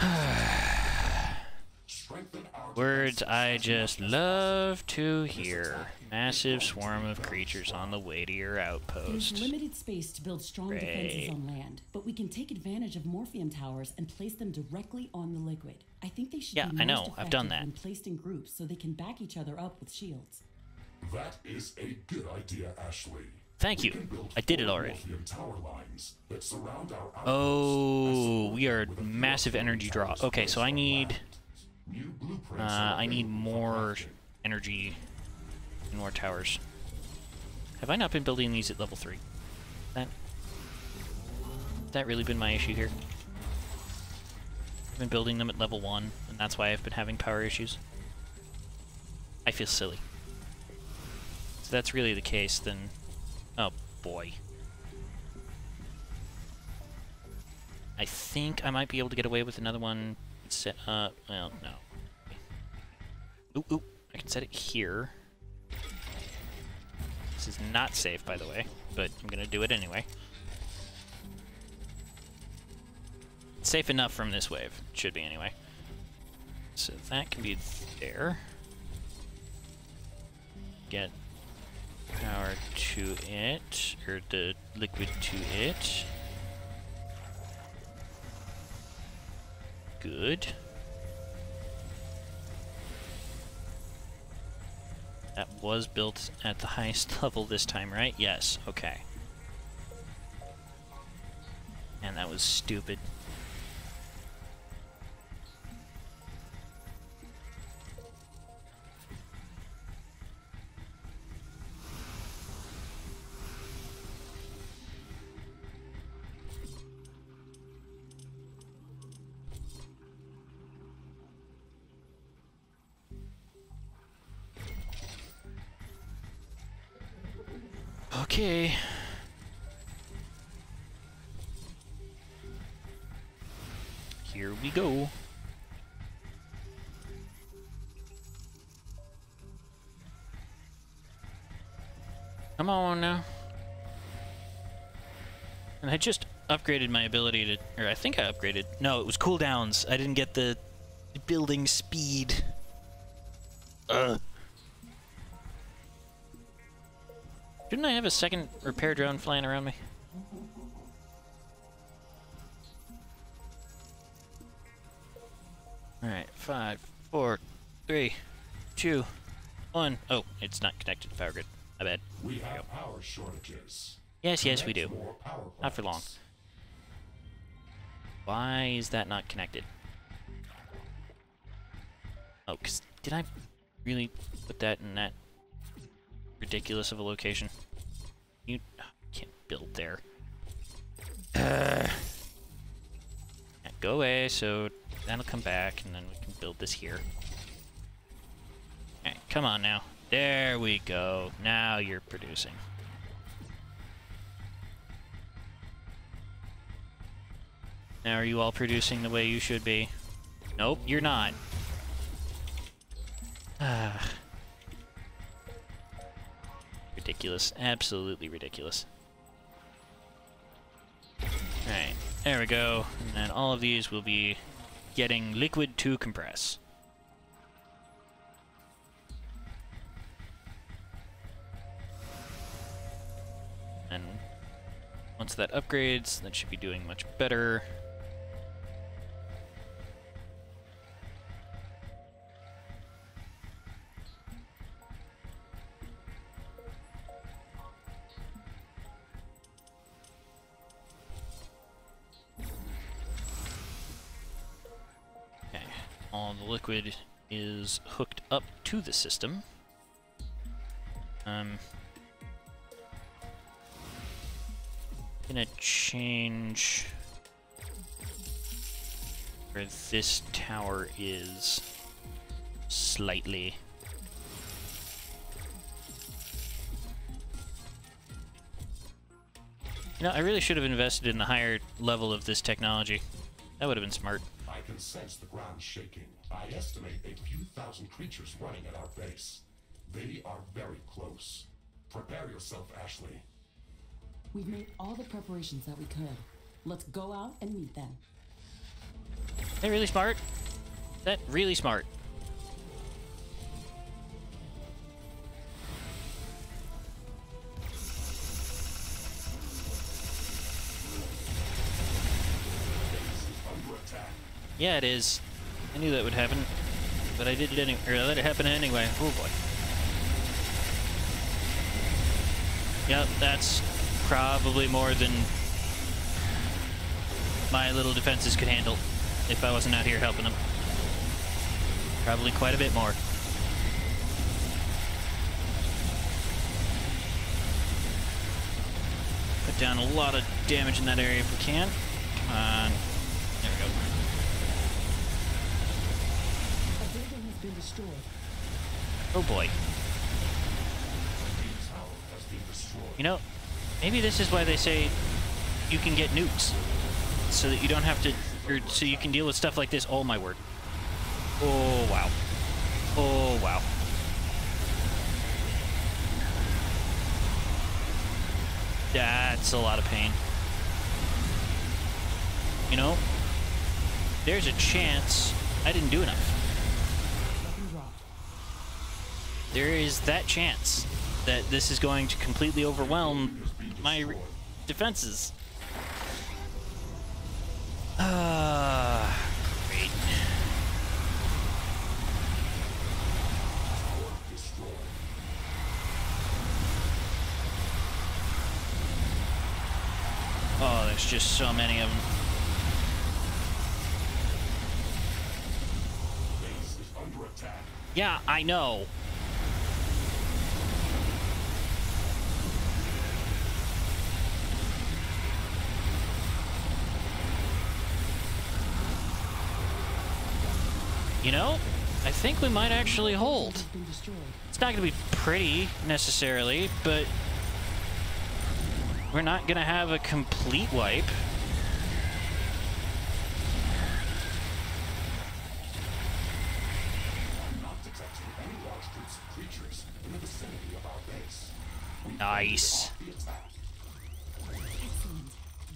strengthen our Words defenses I as just much as love to hear. Massive swarm of creatures on the way to your There's outpost. limited space to build strong defenses Great. on land, but we can take advantage of morphium towers and place them directly on the liquid. I think they should Yeah, be I most know. I've done effective that. when placed in groups so they can back each other up with shields. That is a good idea, Ashley. Thank We you. can build I did it 4 already. morphium tower lines that surround our outpost, Oh, escorted we are with a few massive morphium energy draw. towers Okay, placed so I on need land. New blueprints are I need available for more crafting. energy and more towers. Have I not been building these at level 3? That really been my issue here? I've been building them at level 1, and that's why I've been having power issues. I feel silly. So that's really the case, then... Oh, boy. I think I might be able to get away with another one set up... Well, no. Ooh, I can set it here. This is not safe, by the way, but I'm gonna do it anyway. It's safe enough from this wave. It should be anyway. So that can be there. Get power to it, or the liquid to it. Good. That was built at the highest level this time, right? Yes, okay. And that was stupid. Okay. Here we go. Come on now. And I just upgraded my ability to, or I think I upgraded. No, it was cooldowns. I didn't get the building speed. Didn't I have a second repair drone flying around me? Alright, 5, 4, 3, 2, 1. Oh, it's not connected to power grid. I bet. We have power shortages. Yes, we do. More power Not for long. plants. Why is that not connected? Oh, because did I really put that in that ridiculous of a location? You can't build there. Yeah, go away, so that'll come back, and then we can build this here. Alright, come on now. There we go. Now you're producing. Now are you all producing the way you should be? Nope, you're not. Ridiculous. Absolutely ridiculous. Alright, there we go. And then all of these will be getting liquid to compress. And once that upgrades, that should be doing much better. All the liquid is hooked up to the system. Gonna change where this tower is slightly. You know, I really should have invested in the higher level of this technology. That would have been smart. I can sense the ground shaking. I estimate a few thousand creatures running at our base. They are very close. Prepare yourself, Ashley. We've made all the preparations that we could. Let's go out and meet them. That really smart? That really smart. Yeah, it is. I knew that would happen, but I did it anyway. Or I let it happen anyway. Oh boy. Yep, that's probably more than my little defenses could handle if I wasn't out here helping them. Probably quite a bit more. Put down a lot of damage in that area if we can. Come on. There we go. Been destroyed. Oh boy. You know, maybe this is why they say you can get nukes. So that you don't have to, or so you can deal with stuff like this. Oh my word. Oh wow. Oh wow. That's a lot of pain. You know, there's a chance I didn't do enough. There is that chance that this is going to completely overwhelm my defenses. Great. Oh, there's just so many of them. Yeah, I know. You know, I think we might actually hold. It's not going to be pretty, necessarily, but we're not going to have a complete wipe. Nice. Excellent.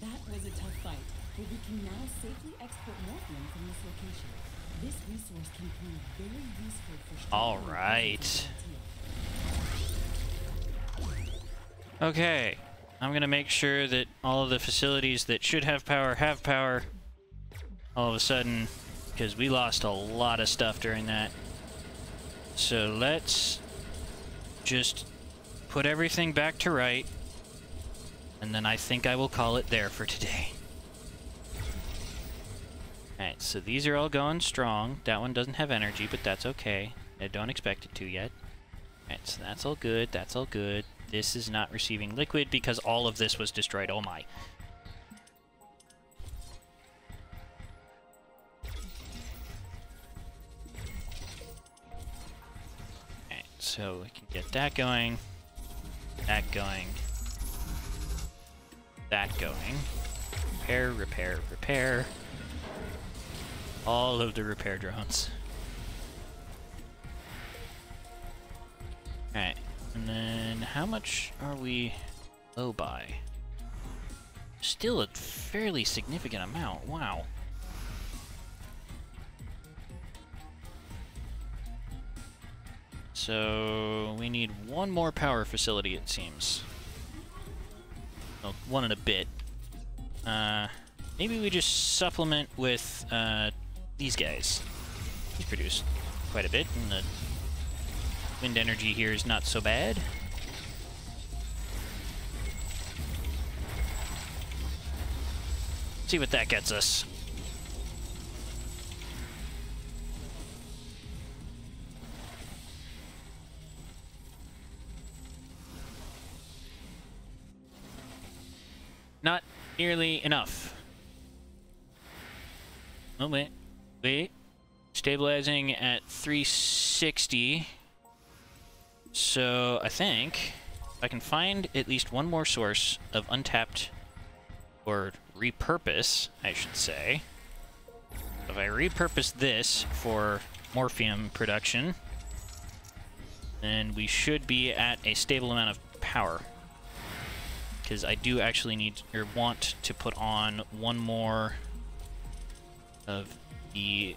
That was a tough fight, but we can now safely export morphine from this location. This resource can prove very useful for all right. Okay. I'm going to make sure that all of the facilities that should have power all of a sudden, because we lost a lot of stuff during that. So let's just put everything back to right, and then I think I will call it there for today. Alright, so these are all going strong. That one doesn't have energy, but that's okay. I don't expect it to yet. Alright, so that's all good, that's all good. This is not receiving liquid because all of this was destroyed. Oh my. Alright, so we can get that going. That going. That going. Repair, repair, repair. All of the repair drones. Alright, and then how much are we low by? Still a fairly significant amount, wow. So we need one more power facility, it seems. Well, one and a bit. Maybe we just supplement with these guys. These produce quite a bit, and the wind energy here is not so bad. See what that gets us. Not nearly enough. Oh, wait. Wait. Stabilizing at 360. So, I think if I can find at least one more source of untapped, or repurpose, I should say. If I repurpose this for morphium production, then we should be at a stable amount of power. Because I do actually need, or want to put on one more of the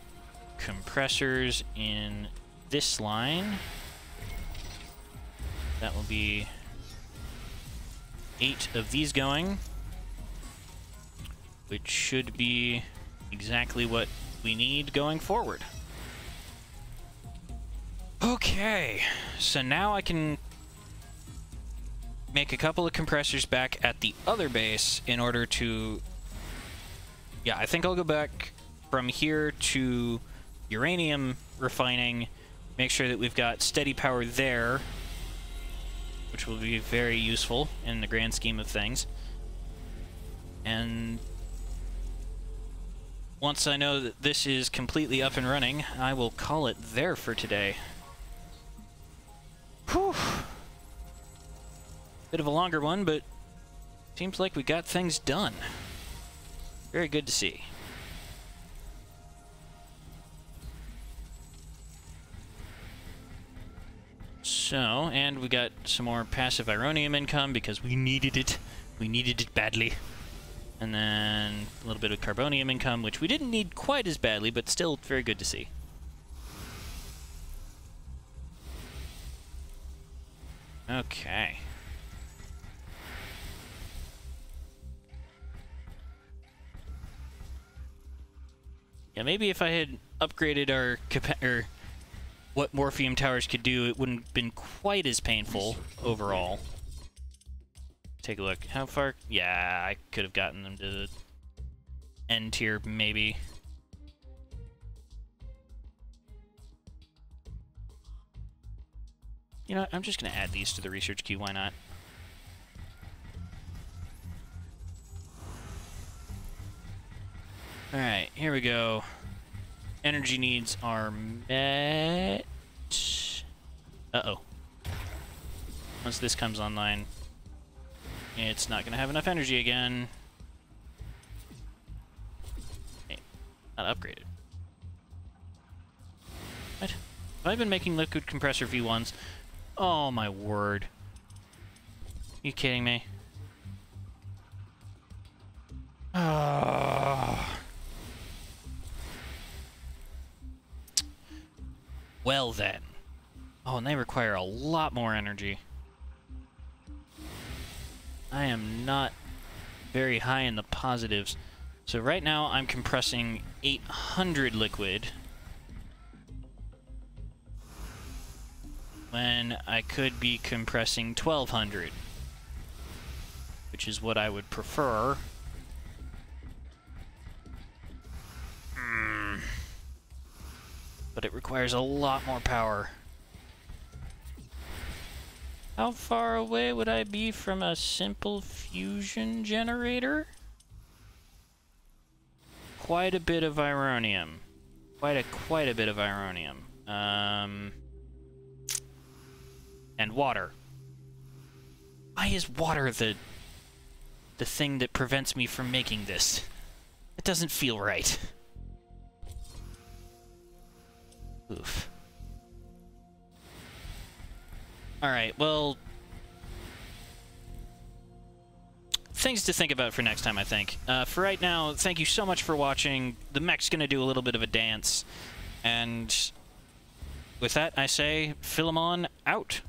compressors in this line. That will be 8 of these going, which should be exactly what we need going forward. Okay, so now I can make a couple of compressors back at the other base in order to... Yeah, I think I'll go back from here to uranium refining, make sure that we've got steady power there, which will be very useful in the grand scheme of things. And once I know that this is completely up and running, I will call it there for today. Whew. Bit of a longer one, but seems like we got things done. Very good to see. So, and we got some more passive ironium income because we needed it. We needed it badly. And then a little bit of carbonium income, which we didn't need quite as badly, but still very good to see. Okay. Yeah, maybe if I had upgraded our what Morphium towers could do, it wouldn't have been quite as painful overall. Take a look. How far? Yeah, I could have gotten them to the end tier, maybe. You know what? I'm just going to add these to the research queue. Why not? Alright, here we go. Energy needs are met. Uh-oh. Once this comes online, it's not going to have enough energy again. Hey, not upgraded. What? Have I been making liquid compressor V1s? Oh my word. You kidding me? Ah. Well then. Oh, and they require a lot more energy. I am not very high in the positives. So right now I'm compressing 800 liquid, when I could be compressing 1200, which is what I would prefer. but it requires a lot more power. How far away would I be from a simple fusion generator? Quite a bit of Ironium. Quite a bit of Ironium. And water. Why is water the thing that prevents me from making this? It doesn't feel right. Oof. Alright, well... things to think about for next time, I think. For right now, thank you so much for watching. The mech's gonna do a little bit of a dance. And with that, I say, Philemon out.